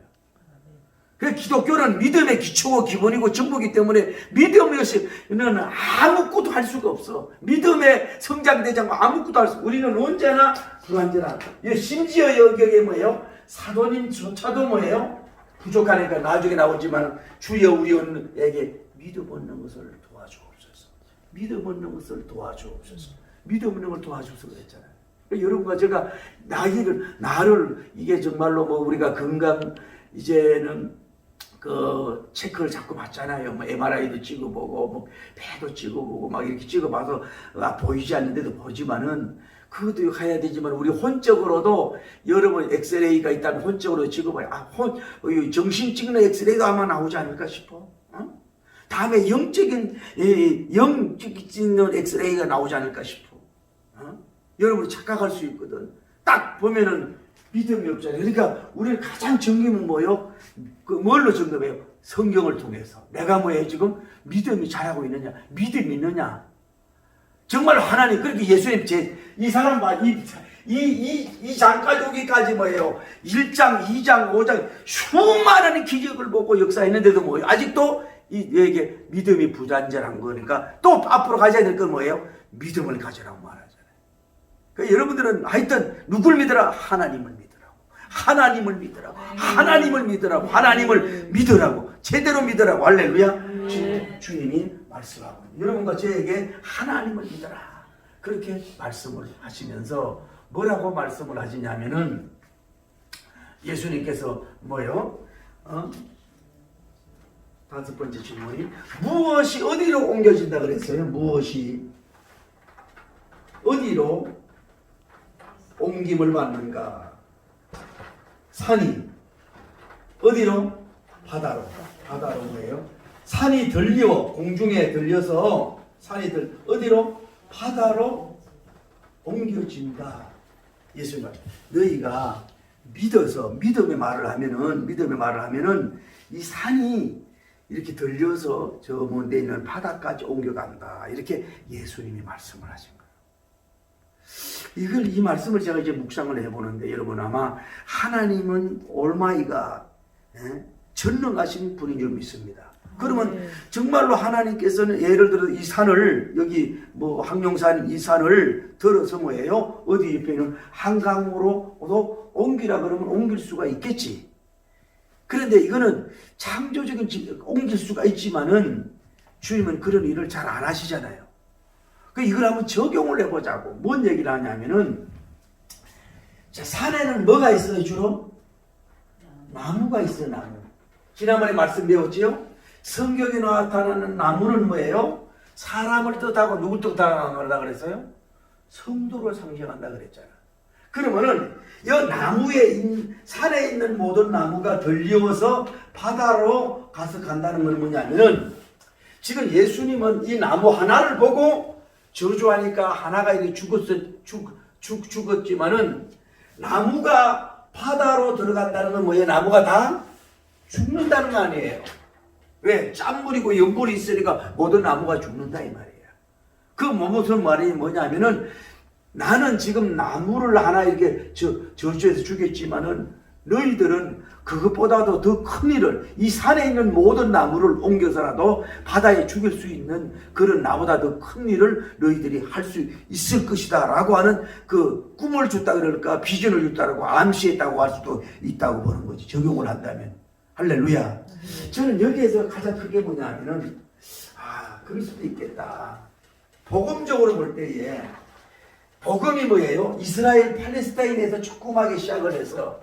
그래서 기독교는 믿음의 기초고 기본이고 전부이기 때문에 믿음이 없이는 아무것도 할 수가 없어. 믿음의 성장대장 아무것도 할 수 없어. 우리는 언제나 불완전하다. 심지어 여기에 뭐예요? 사도님조차도 뭐예요? 부족하니까 나중에 나오지만 주여 우리에게 믿음 없는 것을 도와주옵소서. 믿음 없는 것을 도와주옵소서. 믿음 없는 걸 도와주옵소서 그랬잖아요. 여러분과 제가 나를 이게 정말로 뭐 우리가 건강 이제는 그 체크를 자꾸 받잖아요. 뭐 MRI도 찍어보고 뭐 배도 찍어보고 막 이렇게 찍어봐서 보이지 않는데도 보지만은 그것도 해야 되지만 우리 혼적으로도 여러분 엑스레이가 있다면 혼적으로 찍어봐요. 정신 찍는 엑스레이도 아마 나오지 않을까 싶어. 다음에 영 찍는 엑스레이가 나오지 않을까 싶어. 여러분이 착각할 수 있거든. 딱 보면은 믿음이 없잖아요. 그러니까 우리는 가장 점검은 뭐예요? 뭘로 점검해요? 성경을 통해서. 내가 뭐예요? 지금 믿음이 잘하고 있느냐? 믿음이 있느냐? 정말 하나님, 그렇게 예수님, 이 사람 봐. 이 장까지 오기까지 뭐예요? 1장, 2장, 5장, 수많은 기적을 보고 역사했는데도 뭐예요? 아직도 이에게 믿음이 부단절한 거니까 또 앞으로 가져야 될 건 뭐예요? 믿음을 가져라고 말하잖아요. 그러니까 여러분들은 하여튼 누굴 믿으라? 하나님을 믿으라고. 하나님을 믿으라고. 하나님을 믿으라고. 하나님을 믿으라고. 제대로 믿으라고. 할렐루야. 주님이 말씀하고 여러분과 저에게 하나님을 믿어라. 그렇게 말씀을 하시면서 뭐라고 말씀을 하시냐면은 예수님께서 뭐요? 다섯 번째 질문이 무엇이 어디로 옮겨진다 그랬어요? 무엇이 어디로 옮김을 받는가? 산이 어디로? 바다로. 바다로 뭐예요? 산이 들려 공중에 들려서 어디로? 바다로 옮겨진다. 예수님 너희가 믿어서 믿음의 말을 하면은 이 산이 이렇게 들려서 저 먼 데 있는 바다까지 옮겨간다. 이렇게 예수님이 말씀을 하신 거예요. 이 말씀을 제가 이제 묵상을 해보는데 여러분 아마 하나님은 올마이가 전능하신 분인 줄 믿습니다. 그러면 정말로 하나님께서는 예를 들어 이 산을 여기 뭐 항룡산 이 산을 들어서 뭐예요? 어디 옆에 있는 한강으로도 옮기라 그러면 옮길 수가 있겠지. 그런데 이거는 창조적인 옮길 수가 있지만은 주님은 그런 일을 잘 안 하시잖아요. 이걸 한번 적용을 해보자고. 뭔 얘기를 하냐면은 자, 산에는 뭐가 있어요 주로? 나무가 있어, 나무. 지난번에 말씀 배웠지요? 성경에 나타나는 나무는 뭐예요? 사람을 뜻하고 누굴 뜻한다 그랬어요? 성도를 상징한다 그랬잖아. 그러면은 이 나무에 산에 있는 모든 나무가 들려서 바다로 가서 간다는 건 뭐냐면은 지금 예수님은 이 나무 하나를 보고 저주하니까 하나가 이렇게 죽었지만은 나무가 바다로 들어간다는 건 뭐예요? 나무가 다 죽는다는 거 아니에요. 왜? 짠물이고 연물이 있으니까 모든 나무가 죽는다 이 말이에요. 그 무슨 말이 뭐냐면은 나는 지금 나무를 하나 이렇게 저주해서 주겠지만은 너희들은 그것보다도 더 큰 일을 이 산에 있는 모든 나무를 옮겨서라도 바다에 죽일 수 있는 그런 나보다 더 큰 일을 너희들이 할 수 있을 것이다 라고 하는 그 꿈을 줬다 그럴까 비전을 줬다라고 암시했다고 할 수도 있다고 보는 거지. 적용을 한다면. 할렐루야. 저는 여기에서 가장 크게 뭐냐면은 그럴 수도 있겠다. 복음적으로 볼 때에 복음이 뭐예요? 이스라엘 팔레스타인에서 조그맣게 시작을 해서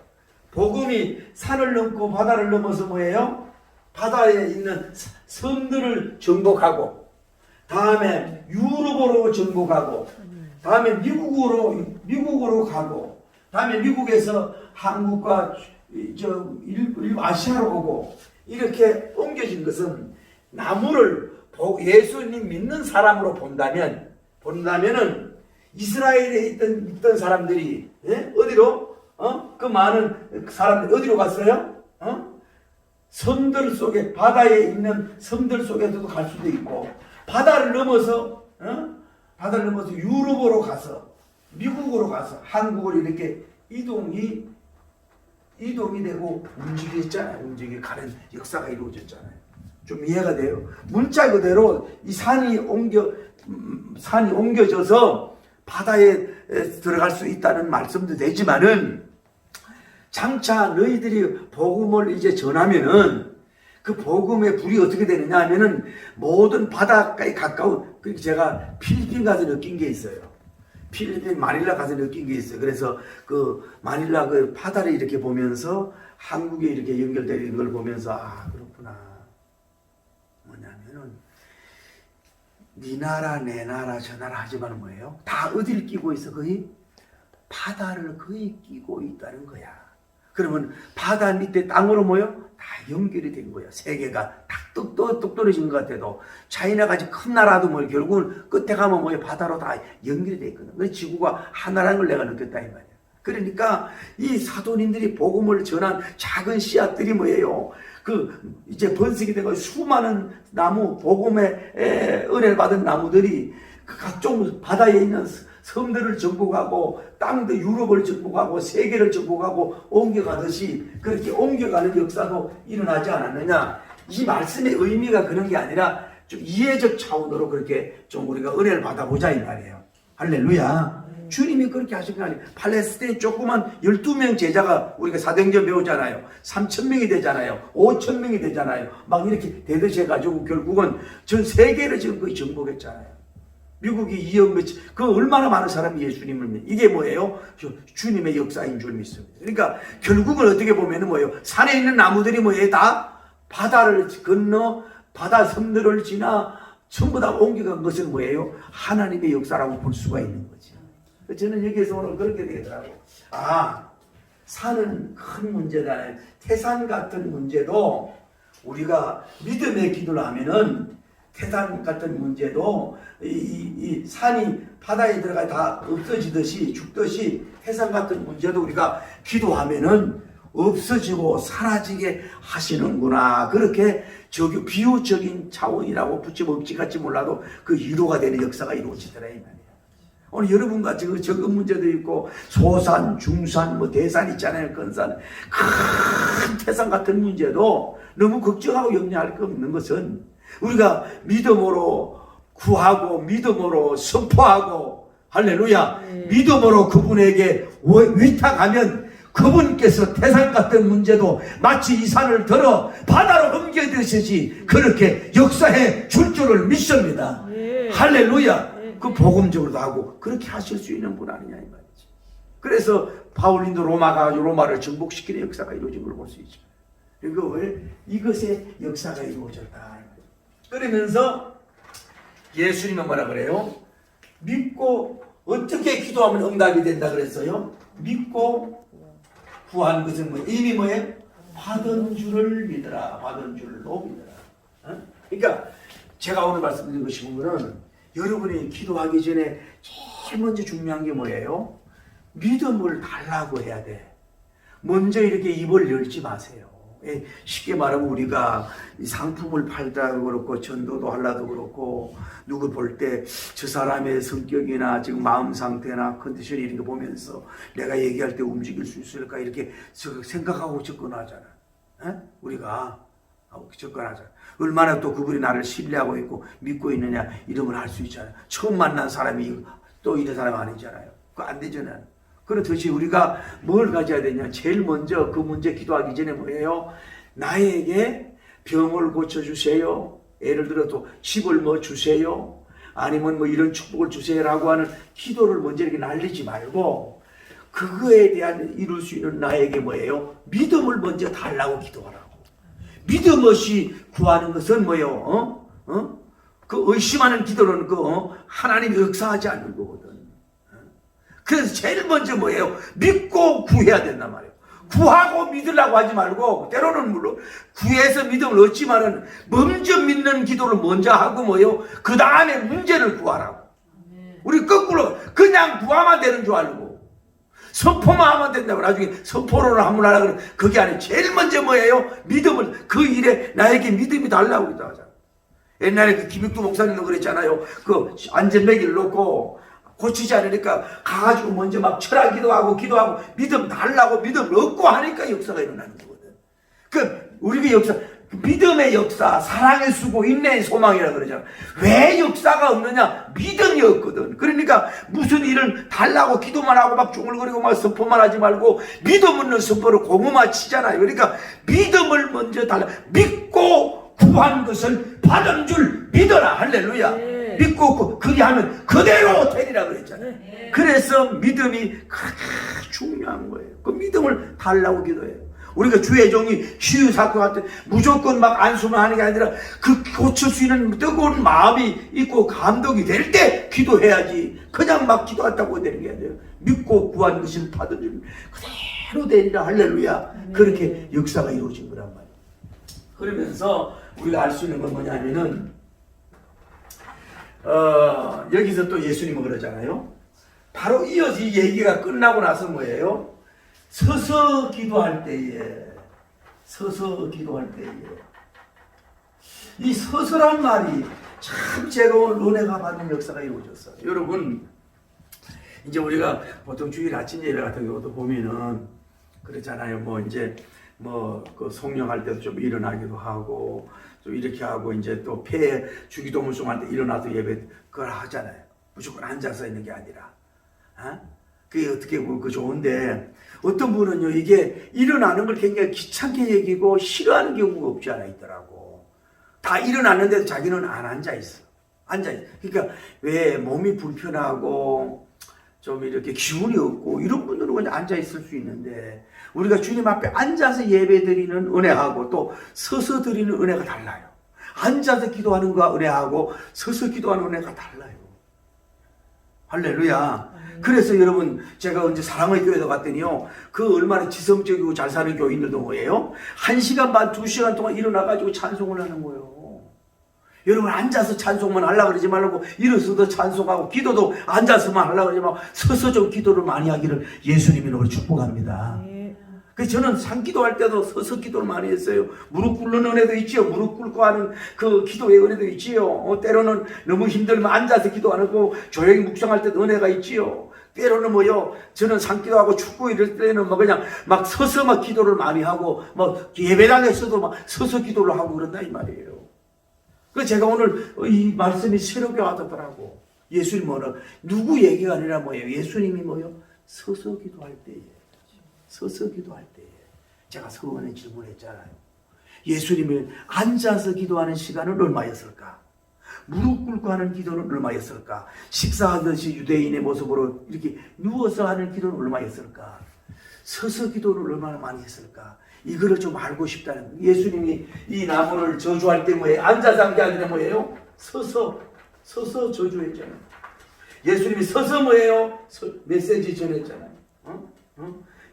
복음이 산을 넘고 바다를 넘어서 뭐예요? 바다에 있는 섬들을 정복하고 다음에 유럽으로 정복하고 다음에 미국으로 가고 다음에 미국에서 한국과 아시아로 오고 이렇게 옮겨진 것은 나무를 예수님 믿는 사람으로 본다면은 이스라엘에 있던 사람들이 어디로? 그 많은 사람들이 어디로 갔어요? 섬들 속에 바다에 있는 섬들 속에서도 갈 수도 있고 바다를 넘어서 유럽으로 가서 미국으로 가서 한국으로 이렇게 이동이 되고 움직이게 가는 역사가 이루어졌잖아요. 좀 이해가 돼요? 문자 그대로 이 산이 옮겨져서 바다에 들어갈 수 있다는 말씀도 되지만은 장차 너희들이 복음을 이제 전하면은 그 복음의 불이 어떻게 되느냐 하면은 모든 바닷가에 가까운 제가 필리핀 가서 느낀 게 있어요. 필리핀 마닐라 가서 느낀 게 있어요. 그래서 그 마닐라 그 바다를 이렇게 보면서 한국에 이렇게 연결되는 걸 보면서 그렇구나. 뭐냐면은 네 나라 내 나라 저 나라 하지만 뭐예요? 다 어디를 끼고 있어? 거의 바다를 거의 끼고 있다는 거야. 그러면 바다 밑에 땅으로 뭐요? 다 연결이 된 거야. 세계가 딱 똑 떨어진 것 같아도 차이나같이 큰 나라도 뭐 결국은 끝에 가면 뭐예요? 바다로 다 연결이 돼 있거든. 그래서 지구가 하나라는 걸 내가 느꼈다 이 말이야. 그러니까 이 사도님들이 복음을 전한 작은 씨앗들이 뭐예요? 이제 번식이 되고 수많은 나무, 복음의 은혜를 받은 나무들이 각종 바다에 있는 섬들을 정복하고 땅도 유럽을 정복하고 세계를 정복하고 옮겨가듯이 그렇게 옮겨가는 역사도 일어나지 않았느냐. 이 말씀의 의미가 그런 게 아니라 좀 이해적 차원으로 그렇게 좀 우리가 은혜를 받아보자 이 말이에요. 할렐루야. 주님이 그렇게 하신 거 아니에요. 팔레스타인 조그만 12명 제자가 우리가 사도행전 배우잖아요. 3,000명이 되잖아요. 5,000명이 되잖아요. 막 이렇게 되듯이 해가지고 결국은 전 세계를 지금 거의 정복했잖아요. 미국이 2억 며칠, 얼마나 많은 사람이 예수님을 믿는, 이게 뭐예요? 주님의 역사인 줄 믿습니다. 그러니까 결국은 어떻게 보면은 뭐예요? 산에 있는 나무들이 뭐예요? 다 바다를 건너, 바다 섬들을 지나 전부 다 옮겨간 것은 뭐예요? 하나님의 역사라고 볼 수가 있는 거지. 저는 여기에서 오늘 그렇게 되더라고. 산은 큰 문제다. 태산 같은 문제도 우리가 믿음의 기도를 하면은 태산 같은 문제도 이 산이 바다에 들어가 다 없어지듯이 죽듯이 태산 같은 문제도 우리가 기도하면은 없어지고 사라지게 하시는구나. 그렇게 비유적인 차원이라고 붙여먹지 같이 몰라도 그 위로가 되는 역사가 이루어지더라 이 말이야. 오늘 여러분과 적은 문제도 있고 소산, 중산, 대산 있잖아요. 근산. 큰 태산 같은 문제도 너무 걱정하고 염려할 거 없는 것은 우리가 믿음으로 구하고 믿음으로 선포하고 할렐루야. 믿음으로 그분에게 위탁하면 그분께서 태산 같은 문제도 마치 이 산을 들어 바다로 옮겨드시지 그렇게 역사해 줄 줄을 믿습니다. 할렐루야. 그 복음적으로도 하고 그렇게 하실 수 있는 분 아니냐 이 말이지. 그래서 바울린도 로마 가가지고 로마를 정복시키는 역사가 이루어진 걸 볼 수 있죠. 이것의 역사가 이루어졌다. 그러면서 예수님은 뭐라 그래요? 믿고 어떻게 기도하면 응답이 된다 그랬어요? 믿고 구한 것은 뭐 이미 뭐예요? 받은 줄을 믿어라. 받은 줄로 믿어라. 그러니까 제가 오늘 말씀드린 것이 보면은 여러분이 기도하기 전에 제일 먼저 중요한 게 뭐예요? 믿음을 달라고 해야 돼. 먼저 이렇게 입을 열지 마세요. 쉽게 말하면 우리가 상품을 팔다도 그렇고 전도도 하려도 그렇고 누구 볼 때 저 사람의 성격이나 지금 마음 상태나 컨디션 이런 거 보면서 내가 얘기할 때 움직일 수 있을까 이렇게 생각하고 접근하잖아. 우리가 접근하잖아. 얼마나 또 그분이 나를 신뢰하고 있고 믿고 있느냐 이런 걸 알 수 있잖아요. 처음 만난 사람이 또 이런 사람 아니잖아요. 그거 안 되잖아요. 그렇듯이 우리가 뭘 가져야 되냐? 제일 먼저 그 문제 기도하기 전에 뭐예요? 나에게 병을 고쳐주세요. 예를 들어 또 집을 뭐 주세요. 아니면 뭐 이런 축복을 주세요라고 하는 기도를 먼저 이렇게 날리지 말고 그거에 대한 이룰 수 있는 나에게 뭐예요? 믿음을 먼저 달라고 기도하라고. 믿음 없이 구하는 것은 뭐예요? 그 의심하는 기도는 하나님이 역사하지 않는 거거든. 그래서 제일 먼저 뭐예요? 믿고 구해야 된단 말이에요. 구하고 믿으려고 하지 말고 때로는 물론 구해서 믿음을 얻지만은 먼저 믿는 기도를 먼저 하고 뭐예요? 그 다음에 문제를 구하라고. 우리 거꾸로 그냥 구하면 되는 줄 알고 선포만 하면 된다고 나중에 선포를 한번 하려고 그러면 그게 아니에요. 제일 먼저 뭐예요? 믿음을 그 일에 나에게 믿음이 달라고 기도하잖아. 옛날에 그 김익두 목사님도 그랬잖아요. 그 안전벨기를 놓고 고치지 않으니까 가가지고 먼저 막 철학기도 하고 기도하고 믿음 달라고 믿음을 얻고 하니까 역사가 일어나는 거거든. 그 우리가 역사 믿음의 역사, 사랑의 수고, 인내의 소망이라 그러잖아. 왜 역사가 없느냐? 믿음이 없거든. 그러니까 무슨 일을 달라고 기도만 하고 막 중얼거리고 막 선포만 하지 말고 믿음 없는 선포를 고구마 치잖아요. 그러니까 믿음을 먼저 달라. 믿고 구한 것을 받은 줄 믿어라. 할렐루야. 믿고 그리하면 그대로 되리라 그랬잖아요. 그래서 믿음이 그렇게 중요한 거예요. 그 믿음을 달라고 기도해요. 우리가 주의 종이 치유 사건 할 때 무조건 막 안수만 하는 게 아니라 그 고칠 수 있는 뜨거운 마음이 있고 감동이 될 때 기도해야지. 그냥 막 기도한다고 되는 게 아니에요. 믿고 구한 것을 받은 줄 그대로 되리라. 할렐루야. 그렇게 역사가 이루어진 거란 말이에요. 그러면서 우리가 알 수 있는 건 뭐냐면은 여기서 또 예수님은 그러잖아요. 바로 이어서 이 얘기가 끝나고 나서 뭐예요? 서서 기도할 때에 이 서서란 말이 참 제가 오늘 은혜가 받는 역사가 이루어졌어요. 여러분 이제 우리가 보통 주일 아침 예배 같은 경우도 보면은 그렇잖아요. 뭐 이제 뭐 그 성령할 때도 좀 일어나기도 하고 또 이렇게 하고 이제 또 폐 주기도문송 할 때 일어나서 예배 그걸 하잖아요. 무조건 앉아서 있는 게 아니라. 그게 어떻게 보면 그 좋은데 어떤 분은요 이게 일어나는 걸 굉장히 귀찮게 여기고 싫어하는 경우가 없지 않아 있더라고. 다 일어났는데도 자기는 안 앉아있어. 그러니까 왜 몸이 불편하고 좀 이렇게 기운이 없고 이런 분들은 그냥 앉아있을 수 있는데 우리가 주님 앞에 앉아서 예배 드리는 은혜하고 또 서서 드리는 은혜가 달라요. 앉아서 기도하는 거와 은혜하고 서서 기도하는 은혜가 달라요. 할렐루야. 그래서 여러분 제가 언제 사랑의 교회도 갔더니요 그 얼마나 지성적이고 잘 사는 교인들도 뭐예요? 1시간 반 2시간 동안 일어나가지고 찬송을 하는 거예요. 여러분 앉아서 찬송만 하려고 그러지 말고 일어서도 찬송하고 기도도 앉아서만 하려고 그러지 말고 서서 좀 기도를 많이 하기를 예수님의 이름으로 축복합니다. 그래서 저는 산기도할 때도 서서 기도를 많이 했어요. 무릎 꿇는 은혜도 있지요. 무릎 꿇고 하는 그 기도의 은혜도 있지요. 때로는 너무 힘들면 앉아서 기도하고 조용히 묵상할 때도 은혜가 있지요. 때로는 뭐요? 저는 산기도하고 축구 이럴 때는 뭐 그냥 막 서서 막 기도를 많이 하고 뭐 예배당에서도 막 서서 기도를 하고 그런다 이 말이에요. 그래서 제가 오늘 이 말씀이 새롭게 와닿더라고. 예수님 뭐는 누구 얘기가 아니라 뭐예요? 예수님이 뭐요? 서서 기도할 때에. 서서 기도할 때에. 제가 서원에 질문했잖아요. 예수님이 앉아서 기도하는 시간은 얼마였을까? 무릎 꿇고 하는 기도는 얼마였을까? 식사하듯이 유대인의 모습으로 이렇게 누워서 하는 기도는 얼마였을까? 서서 기도를 얼마나 많이 했을까? 이거를 좀 알고 싶다는. 예수님이 이 나무를 저주할 때 뭐예요? 앉아서 한 게 아니라 뭐예요? 서서 저주했잖아요. 예수님이 서서 뭐예요? 메시지 전했잖아요.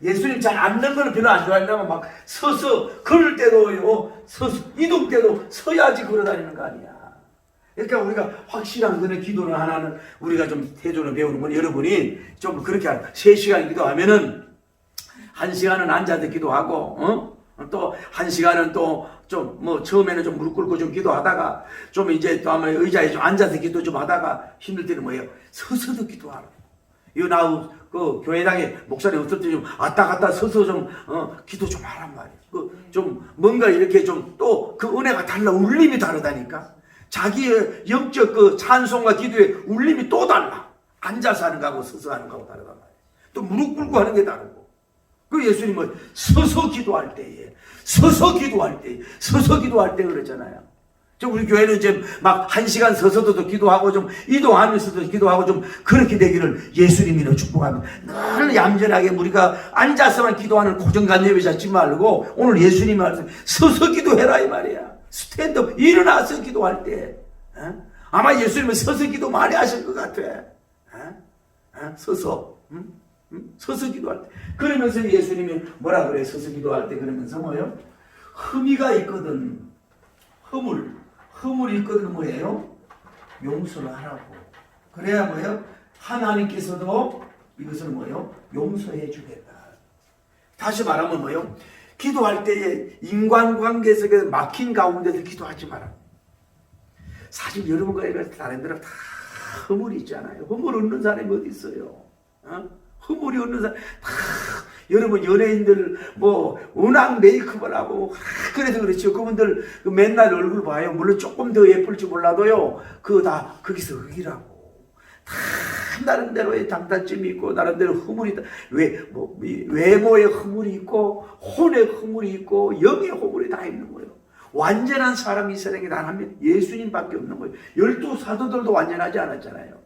예수님 잘 앉는 걸 별로 안 좋아한다면 막 서서 걸을 때도요, 서서 이동 때도 서야지 걸어다니는 거 아니야. 그러니까 우리가 확실한 그런 기도를 하나는 우리가 좀 태조를 배우는 건 여러분이 좀 그렇게 3시간 기도하면은 1시간은 앉아서 기도하고, 또 1시간은 또 좀 뭐 처음에는 좀 무릎 꿇고 좀 기도하다가 좀 이제 또 아마 의자에 좀 앉아서 기도 좀 하다가 힘들 때는 뭐예요? 서서도 기도하라. 이거 나 그 교회당에 목사님 없을 때 좀 왔다 갔다 서서 좀 기도 좀 하란 말이에요. 그 좀 뭔가 이렇게 좀 또 그 은혜가 달라. 울림이 다르다니까. 자기의 영적 그 찬송과 기도의 울림이 또 달라. 앉아서 하는 거하고 서서 하는 거하고 다르단 말이에요. 또 무릎 꿇고 하는 게 다르고. 그 예수님은 서서 기도할 때에 서서 기도할 때 그랬잖아요. 우리 교회는 이제 막 1시간 서서도 기도하고 좀 이동하면서도 기도하고 좀 그렇게 되기를 예수님이 축복합니다. 늘 얌전하게 우리가 앉아서만 기도하는 고정관념이 잡지 말고 오늘 예수님이 말씀 서서 기도해라 이 말이야. 스탠드업 일어나서 기도할 때 아마 예수님은 서서 기도 많이 하실 것 같아. 서서 기도할 때. 그러면서 예수님이 뭐라 그래? 서서 기도할 때 그러면서 뭐예요? 흠이가 있거든. 허물이 있거든 뭐예요? 용서를 하라고. 그래야 뭐예요? 하나님께서도 이것을 뭐예요? 용서해 주겠다. 다시 말하면 뭐예요? 기도할 때에 인간관계 속에 막힌 가운데서 기도하지 마라. 사실 여러분과 다른 데는 다 허물이 있잖아요. 허물 없는 사람이 어디 있어요? 허물이 없는 사람 여러분 연예인들 뭐 워낙 메이크업을 하고 그래서 그렇죠. 그분들 맨날 얼굴 봐요. 물론 조금 더 예쁠지 몰라도요. 그거 다 거기서 흑이라고. 다 나름대로의 장단점이 있고 나름대로 허물이 있다. 외모에 허물이 있고 혼에 허물이 있고 영에 허물이 다 있는 거예요. 완전한 사람이 이 세상에 단 한 명 예수님밖에 없는 거예요. 12사도들도 완전하지 않았잖아요.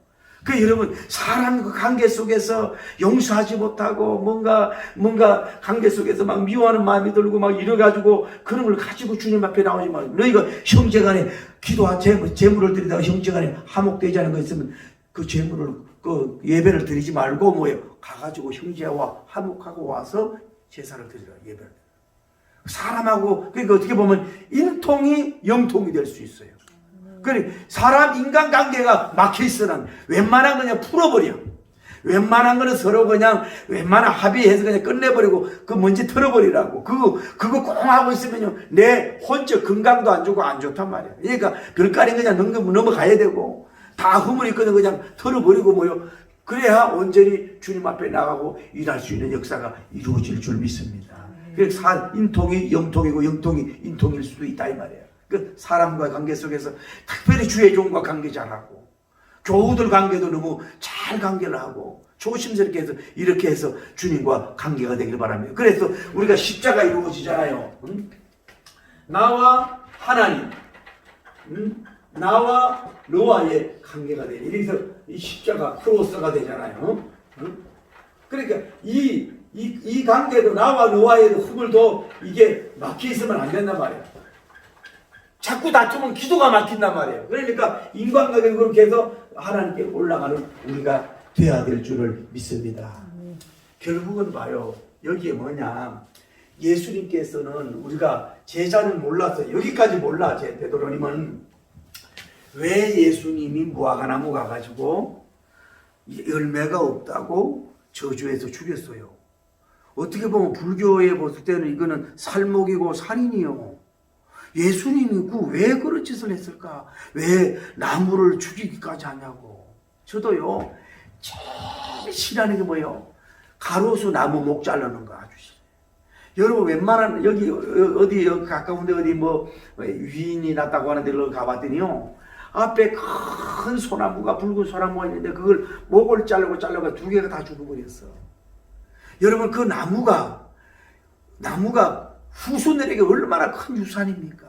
그 여러분 사람 그 관계 속에서 용서하지 못하고 뭔가 관계 속에서 막 미워하는 마음이 들고 막 이래가지고 그런 걸 가지고 주님 앞에 나오지 말고 너희가 형제간에 기도와 제물을 드리다가 형제간에 화목되지 않은 거 있으면 그 제물을 그 예배를 드리지 말고 뭐예요? 가가지고 형제와 화목하고 와서 제사를 드리라 예배를. 사람하고 그러니까 어떻게 보면 인통이 영통이 될 수 있어요. 그래 사람 인간관계가 막혀있으면 웬만한 거 그냥 풀어버려. 웬만한 거는 서로 그냥 웬만한 합의해서 그냥 끝내버리고 그 먼지 털어버리라고. 그거 꼭 하고 있으면요 내 혼적 건강도 안 좋고 안 좋단 말이야. 그러니까 별가리 그냥 넘어가야 되고 다 허물이 있거든 그냥 털어버리고 뭐요. 그래야 온전히 주님 앞에 나가고 일할 수 있는 역사가 이루어질 줄 믿습니다. 그래서 인통이 영통이고 영통이 인통일 수도 있다 이 말이에요. 그 사람과 관계 속에서 특별히 주의 종과 관계 잘하고 교우들 관계도 너무 잘 관계를 하고 조심스럽게 해서 이렇게 해서 주님과 관계가 되길 바랍니다. 그래서 우리가 십자가 이루어지잖아요. 나와 하나님, 나와 너와의 관계가 되는 이래서 이 십자가 크로스가 되잖아요. 그러니까 이 관계도 나와 너와의 흠을도 이게 막혀 있으면 안 된단 말이에요. 자꾸 다투면 기도가 막힌단 말이에요. 그러니까 인간관계를 그렇게 해서 하나님께 올라가는 우리가 돼야 될 줄을 믿습니다. 결국은 봐요. 여기에 뭐냐. 예수님께서는 우리가 제자는 몰라서 여기까지 몰라. 제 베드로님은 왜 예수님이 무화과나무 가가지고 열매가 없다고 저주해서 죽였어요. 어떻게 보면 불교에 봤을 때는 이거는 살목이고 살인이요. 예수님이 왜 그런 짓을 했을까? 왜 나무를 죽이기까지 하냐고. 저도요, 제일 싫어하는 게 뭐예요? 가로수 나무 목 자르는 거 아주 싫어요. 여러분, 웬만한, 여기 가까운데 어디 위인이 났다고 하는 데로 가봤더니요, 앞에 큰 소나무가, 붉은 소나무가 있는데 그걸 목을 자르고 2개가 다 죽어버렸어. 여러분, 그 나무가 후손들에게 얼마나 큰 유산입니까?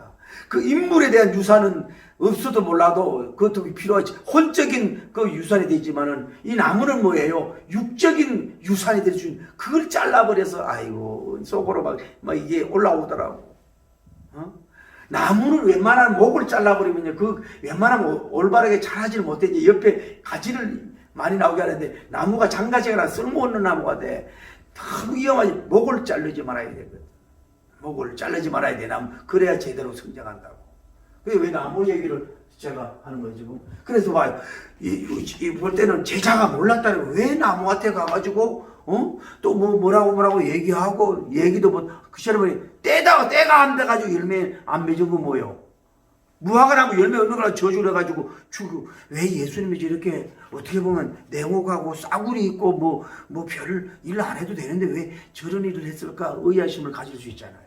그 인물에 대한 유산은 없어도 몰라도 그것도 필요하지. 혼적인 그 유산이 되지만은 이 나무는 뭐예요? 육적인 유산이 될 수 있는 그걸 잘라버려서 아이고 속으로 막 이게 올라오더라고. 나무는 웬만하면 목을 잘라버리면요, 그 웬만하면 올바르게 자라지를 못해. 이제 옆에 가지를 많이 나오게 하는데 나무가 장가지가 쓸모없는 나무가 돼. 너무 위험하지. 목을 자르지 말아야 되거든. 목을 자르지 말아야 돼. 나무. 그래야 제대로 성장한다고. 그게 왜 나무 얘기를 제가 하는 거예요 지금. 그래서 봐요. 볼 때는 제자가 몰랐다는 거예요. 왜 나무한테 가가지고 또 뭐라고 얘기하고 얘기도 그 사람이 때가 안 돼가지고 열매 안 맺은 거 뭐예요? 무화과 나무 열매 없는 거라 저주를 해가지고 죽고. 왜 예수님이 저렇게 어떻게 보면 냉혹하고 싸구리 있고 뭐 별 일 안 해도 되는데 왜 저런 일을 했을까 의아심을 가질 수 있잖아요.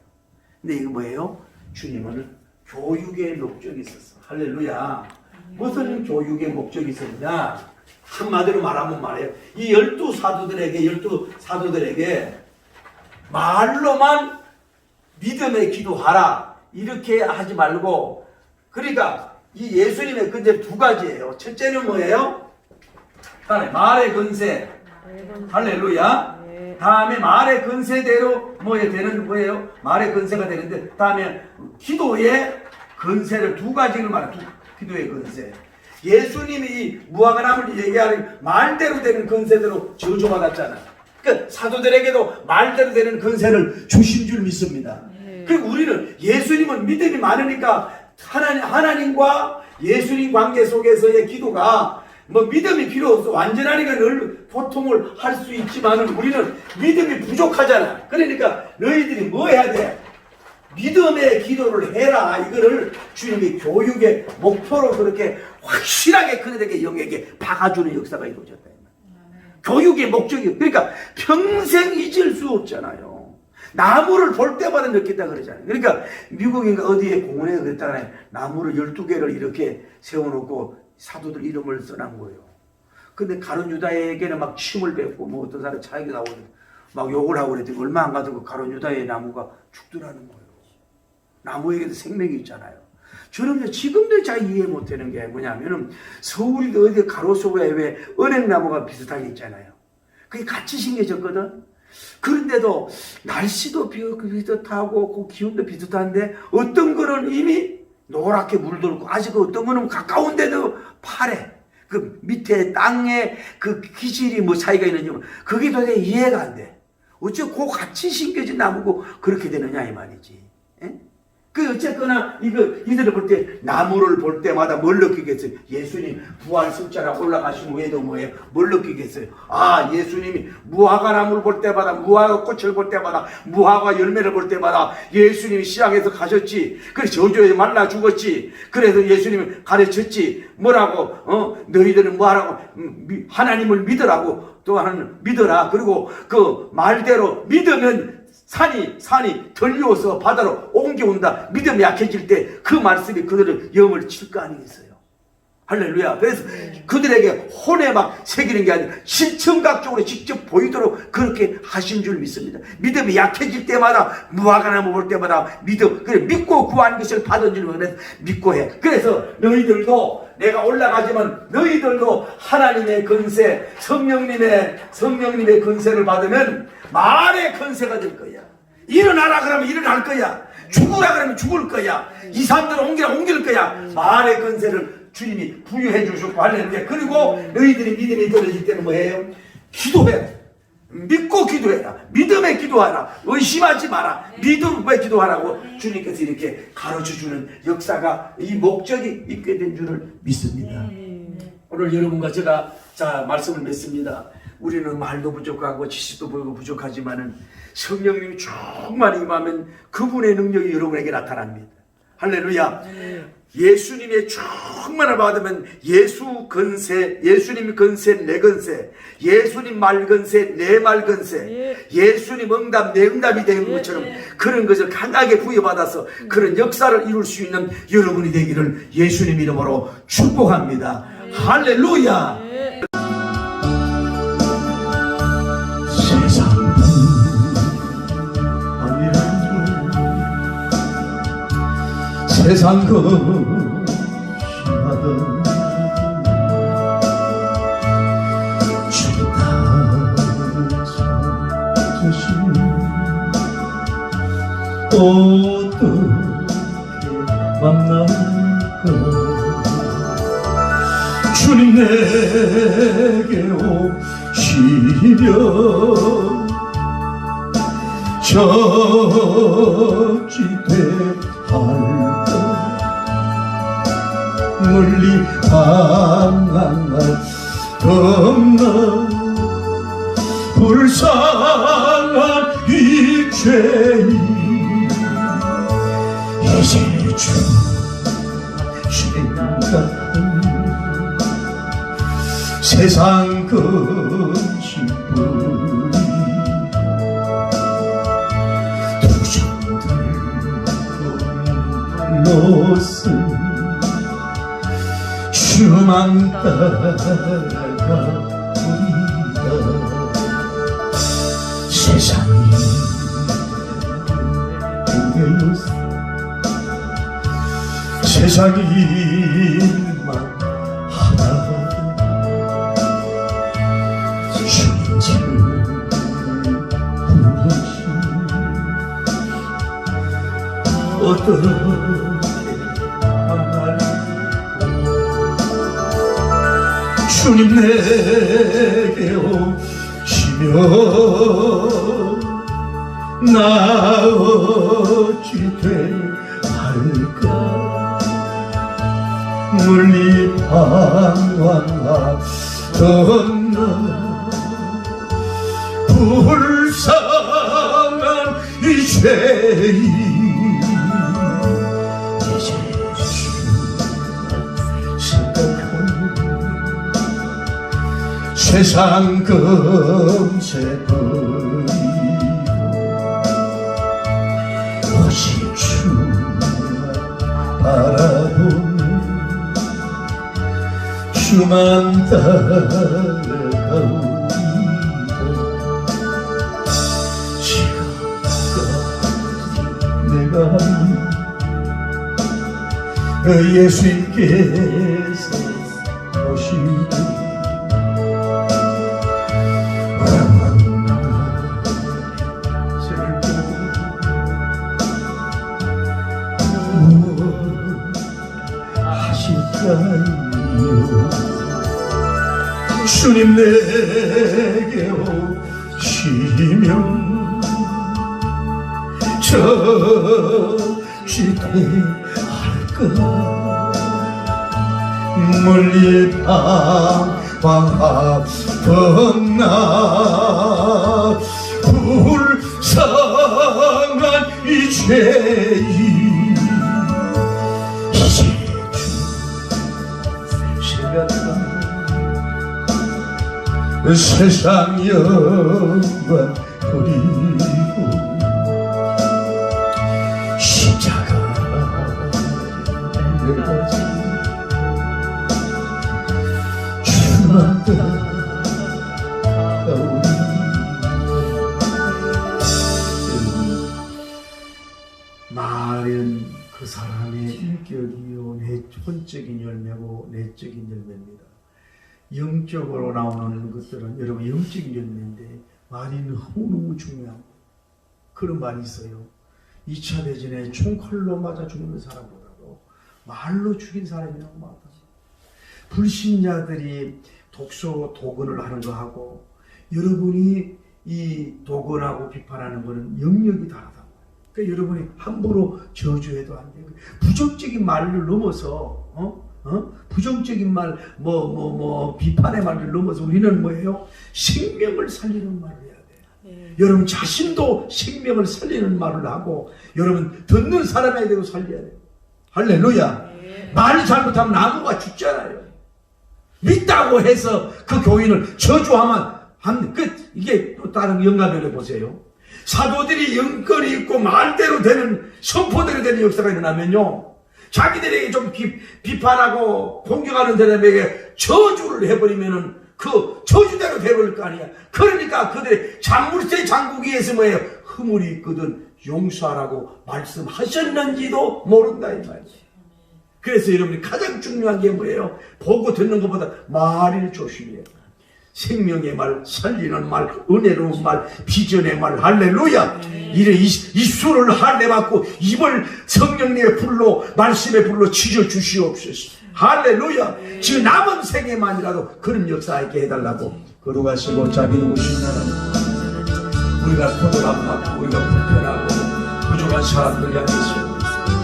근데 이거 뭐예요? 주님은 교육의 목적이 있었어. 할렐루야. 무슨 교육의 목적이 있었냐? 한마디로 말하면 말해요. 이 12사도들에게 말로만 믿음의 기도하라 이렇게 하지 말고, 그러니까 이 예수님의 근데 두 가지예요. 첫째는 뭐예요? 말의 근세. 할렐루야. 다음에 말의 근세대로 뭐예요? 말의 근세가 되는데, 다음에 기도의 근세를 두 가지를 말해요. 기도의 근세. 예수님이 이 무화과나무를 얘기하는 말대로 되는 근세대로 저주받았잖아요. 그러니까 사도들에게도 말대로 되는 근세를 주신 줄 믿습니다. 그리고 우리는 예수님은 믿음이 많으니까 하나님과 예수님 관계 속에서의 기도가 믿음이 필요 없어. 완전하니까 늘 보통을 할 수 있지만 우리는 믿음이 부족하잖아. 그러니까 너희들이 뭐 해야 돼? 믿음의 기도를 해라. 이거를 주님이 교육의 목표로 그렇게 확실하게 그들에게 영에게 박아주는 역사가 이루어졌다. 교육의 목적이, 그러니까 평생 잊을 수 없잖아요. 나무를 볼 때마다 느낀다 그러잖아요. 그러니까 미국인가 어디에 공원에 그랬잖아요. 나무를 12개를 이렇게 세워놓고 사도들 이름을 써놓은 거예요. 근데 가룟 유다에게는 막 침을 뱉고 어떤 사람 차이가 나오고 막 욕을 하고 그랬더니 얼마 안 가도 그 가룟 유다의 나무가 죽더라는 거예요. 나무에게도 생명이 있잖아요. 저는 지금도 잘 이해 못하는 게 뭐냐면은 서울이도 어디 가로수에 왜 은행나무가 비슷하게 있잖아요. 그게 같이 심겨졌거든. 그런데도 날씨도 비슷하고 그 기온도 비슷한데 어떤 거는 이미 노랗게 물들고 아직 어떤 거는 가까운데도 파래. 그 밑에 땅에 그 기질이 뭐 차이가 있는지 그게 도대체 이해가 안 돼. 어째 그 같이 심겨진 나무고 그렇게 되느냐 이 말이지. 그 어쨌거나 이들을 볼 때 나무를 볼 때마다 뭘 느끼겠어요? 예수님 부활 십자가 올라가신 후에도 뭐예요? 뭘 느끼겠어요? 아, 예수님이 무화과 나무를 볼 때마다, 무화과 꽃을 볼 때마다, 무화과 열매를 볼 때마다 예수님이 시장에서 가셨지. 그래서 저주에 말라 죽었지. 그래서 예수님이 가르쳤지. 뭐라고? 너희들은 뭐하라고? 하나님을 믿으라고. 또 하나는 믿어라. 그리고 그 말대로 믿으면 산이 들려서 바다로 옮겨온다. 믿음이 약해질 때 그 말씀이 그들의 영을 칠 거 아니겠어요? 할렐루야. 그래서 그들에게 혼에 막 새기는 게 아니라 신청각적으로 직접 보이도록 그렇게 하신 줄 믿습니다. 믿음이 약해질 때마다 무화과나무 볼 때마다 그래 믿고 구한 것을 받은 줄 믿고 해. 그래서 너희들도 내가 올라가지만 너희들도 하나님의 근세, 성령님의 근세를 받으면 말의 근세가 될 거야. 일어나라 그러면 일어날 거야. 죽으라 그러면 죽을 거야. 이 사람들을 옮길 거야. 말의 근세를 주님이 부여해 주셨고 할렐루야. 그리고 너희들이 믿음이 떨어질 때는 뭐해요? 기도해. 믿고 기도해라. 믿음에 기도하라. 의심하지 마라. 믿음에 기도하라고 주님께서 이렇게 가르쳐주는 역사가 이 목적이 있게 된 줄을 믿습니다. 오늘 여러분과 제가 말씀을 맺습니다. 우리는 말도 부족하고 지식도 부족하지만은 성령님이 정말 임하면 그분의 능력이 여러분에게 나타납니다. 할렐루야. 예수님의 충만을 받으면 예수님 근세 내 근세, 예수님 말 근세 내 말 근세, 예수님 응답 내 응답이 되는 것처럼 그런 것을 강하게 부여받아서 그런 역사를 이룰 수 있는 여러분이 되기를 예수님 이름으로 축복합니다. 할렐루야. 세상 거심하던 어떻게 만날까 주님 내게 오시면 저찌돼 할까 멀리 방황한 겁나 불쌍한 이 죄인 이제 주신 같은 세상 근심뿐 두정들로 쓴 주만 따라가 세상이 무게였어 세상이 일만 하나 주님을 부르시 어떻게 만날까 주님 내게 오시면 나 어찌 될까 멀리 방황하던 나 불쌍한 이 죄인 이제 세상 금세 버리고 오직 주만 바라보는 주만 따라가오리다 지금까지 내가 예수님께서 오시고 주님 내게 오시면 저지대 할까 멀리 방황하던 나 불쌍한 이 죄인 이제 세상 영광 버리고 십자가 내가지 주만 따라오리 말은 그 사람의 인격이요 혼적인 열매고 내적인 열매입니다. 영적으로 나오는 것들은 여러분 영적인 열매인데 말이 너무너무 중요한 그런 말이 있어요. 2차 대전에 총칼로 맞아 죽는 사람보다도 말로 죽인 사람이 너무 많다. 불신자들이 독소 도건을 하는 거 하고 여러분이 이 도건하고 비판하는 거는 영역이 다르다. 그러니까 여러분이 함부로 저주해도 안 돼요. 부정적인 말을 넘어서 부정적인 말, 비판의 말을 넘어서 우리는 뭐예요? 생명을 살리는 말을 해야 돼요. 여러분 자신도 생명을 살리는 말을 하고, 여러분 듣는 사람에게도 살려야 돼요. 할렐루야. 말이 잘못하면 나무가 죽잖아요. 믿다고 해서 그 교인을 저주하면 안 돼. 이게 또 다른 영감을 보세요. 사도들이 영권이 있고 말대로 되는, 선포대로 되는 역사가 일어나면요, 자기들에게 좀 비판하고 공격하는 사람에게 저주를 해버리면은 그 저주대로 돼버릴 거 아니야. 그러니까 그들의 장물세 장국 위에서 뭐예요? 허물이 있거든 용서하라고 말씀하셨는지도 모른다 이 말이에요. 그래서 여러분이 가장 중요한 게 뭐예요? 보고 듣는 것보다 말을 조심해요. 생명의 말, 살리는 말, 은혜로운 말, 비전의 말, 할렐루야. 이래 입술을 할례받고 입을 성령님의 불로, 말씀의 불로 치져 주시옵소서. 할렐루야. 지금 남은 생애만이라도 그런 역사하게 해달라고 걸어가시고 자기 누구신 하나님, 우리가 고통 안 받고 우리가 불편하고 부족한 사람들 향해서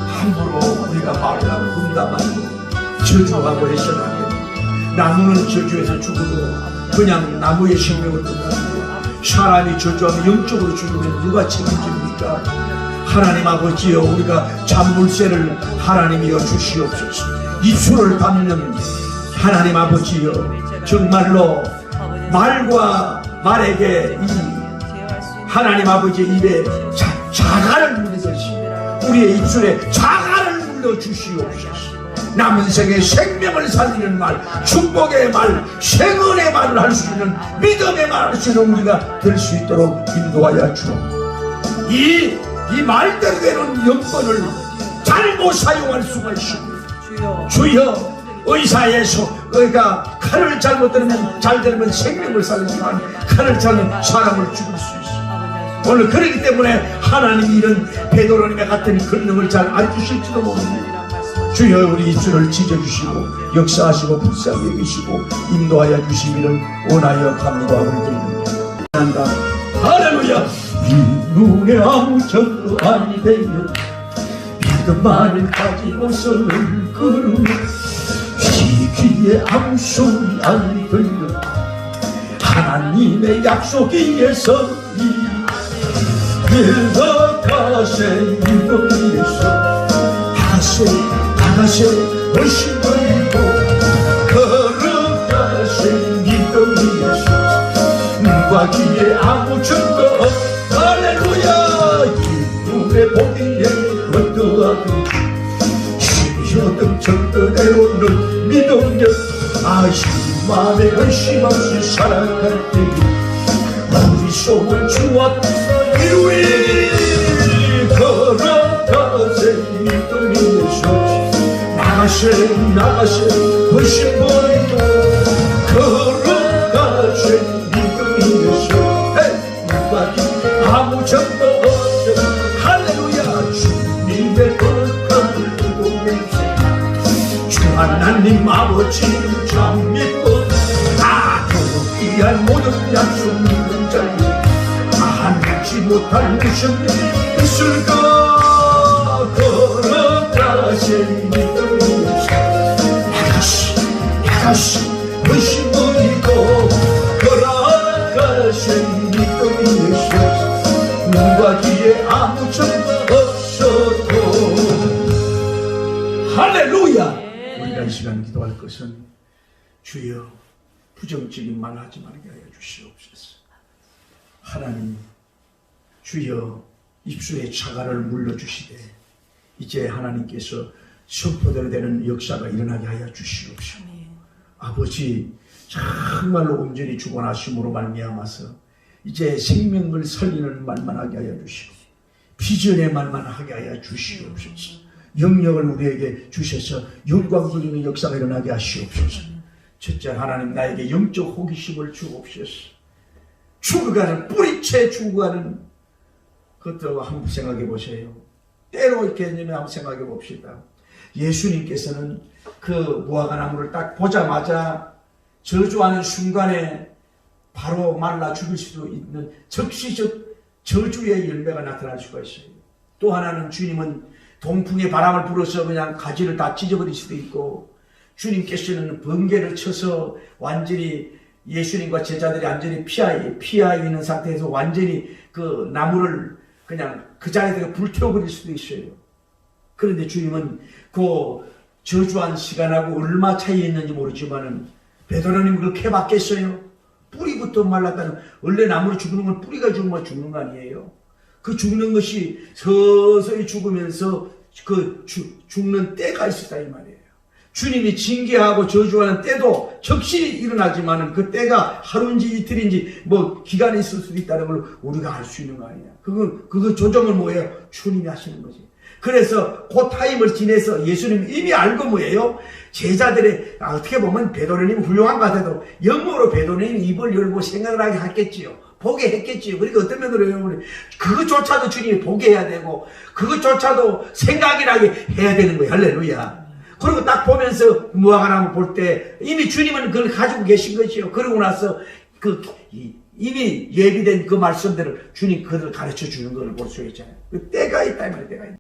함부로 우리가 말을 하고 흠담하고 저주하고 해서는 안 됩니다. 나무는 저주해서 죽어도 그냥 나무의 생명을 끝나고 사람이 저주하면 영적으로 죽으면 누가 책임집니까? 하나님 아버지여, 우리가 잔물쇠를 하나님이여 주시옵소서. 입술을 닫는 하나님 아버지여, 정말로 말과 말에게 이 하나님 아버지의 입에 자갈을 물리듯이 우리의 입술에 자갈을 물려 주시옵소서. 남은 생에 생명을 살리는 말, 축복의 말, 생은의 말을 할 수 있는, 믿음의 말을 할 수 있는 우리가 될 수 있도록 인도하여 주옵소서. 이 말대로 되는 영권을 잘못 사용할 수가 있습니다. 주여, 의사에서 의가 칼을 잘못 들으면 잘 들으면 생명을 살리지만 칼을 잘못 사람을 죽일 수 있어. 오늘 그렇기 때문에 하나님이 이런 베드로님과 같은 권능을 잘 안 주실지도 모릅니다. 주여, 우리 입술을 찢어주시고 역사하시고 불쌍히 여기시고 인도하여 주시기를 원하여 간구함을 드립니다. 할렐루야. 이 눈에 아무 전도 아니 되며 믿음만을 가지고서는 걸으며 이 귀에 아무 소리 아니 들려 하나님의 약속 위에 서니 들어가세 믿음 위에서 다가세 훨씬 걸리고 걸어가세 믿음 위에서 눈과 귀에 아무 증거 할렐루야. 이 눈에 보기에 어떠하든 쉬어든 정도대로는 믿음력 아쉬운 마음에 의심 없이 살아갈 때 우리 속을 주와 이루리 걸어가세 믿음 위에서 나가세 훨씬 버리고 걸어가세 믿음 위에서 누가 아무 정도 없어 할렐루야. 주님의 거룩함을 보면서 주 하나님 아버지 참 믿고 거룩이한 모든 약속 믿는 자유 알지 못할 무슨 있을까. 걸어가세 믿음 위에서 나가시 훨씬 버리고 걸어가세 믿음 위에서 눈과 귀에 아무 정도 없어도 할렐루야. 우리가 이 시간 기도할 것은 주여 부정적인 말 하지 말게 하여 주시옵소서. 하나님, 주여 입술에 자갈을 물려주시되 이제 하나님께서 선포대로 되는 역사가 일어나게 하여 주시옵소서. 아버지, 정말로 온전히 죽어나심으로 말미암아서 이제 생명을 살리는 말만 하게 하여 주시고 비전의 말만 하게 하여 주시옵소서. 영역을 우리에게 주셔서 영광 돌리는 역사가 일어나게 하시옵소서. 첫째, 하나님 나에게 영적 호기심을 주옵소서. 죽어가는 뿌리채 죽어가는 것들을 한번 생각해 보세요. 때로 이렇게 한번 생각해 봅시다. 예수님께서는 그 무화과나무를 딱 보자마자 저주하는 순간에 바로 말라 죽일 수도 있는 적시적 저주의 열매가 나타날 수가 있어요. 또 하나는 주님은 동풍의 바람을 불어서 그냥 가지를 다 찢어버릴 수도 있고, 주님께서는 번개를 쳐서 완전히 예수님과 제자들이 완전히 피하 있는 상태에서 완전히 그 나무를 그냥 그 자리에서 불태워버릴 수도 있어요. 그런데 주님은 그 저주한 시간하고 얼마 차이 있는지 모르지만은 베드로님 그렇게 받겠어요? 뿌리부터 말랐다는, 원래 나무를 죽는 건 뿌리가 죽는 거 아니에요? 그 죽는 것이 서서히 죽으면서 그 죽는 때가 있었다 이 말이에요. 주님이 징계하고 저주하는 때도 적시 일어나지만은 그 때가 하루인지 이틀인지 뭐 기간이 있을 수도 있다는 걸 우리가 알 수 있는 거 아니야. 그거 조정을 뭐예요? 주님이 하시는 거지. 그래서 그 타임을 지내서 예수님이 이미 알고 뭐예요? 제자들의 어떻게 보면 베드로님이 훌륭한 것 같아도 영어로 베드로님이 입을 열고 생각을 하게 했겠지요. 보게 했겠지요. 그러니까 어떤 면으로 그것조차도 주님이 보게 해야 되고 그것조차도 생각이라게 해야 되는 거예요. 할렐루야. 그리고 딱 보면서 무화과나무 볼 때 이미 주님은 그걸 가지고 계신 것이요. 그러고 나서 이미 예비된 그 말씀들을 주님 그들을 가르쳐 주는 것을 볼 수 있잖아요. 그 때가 있다 이 말이에요. 때가 있다.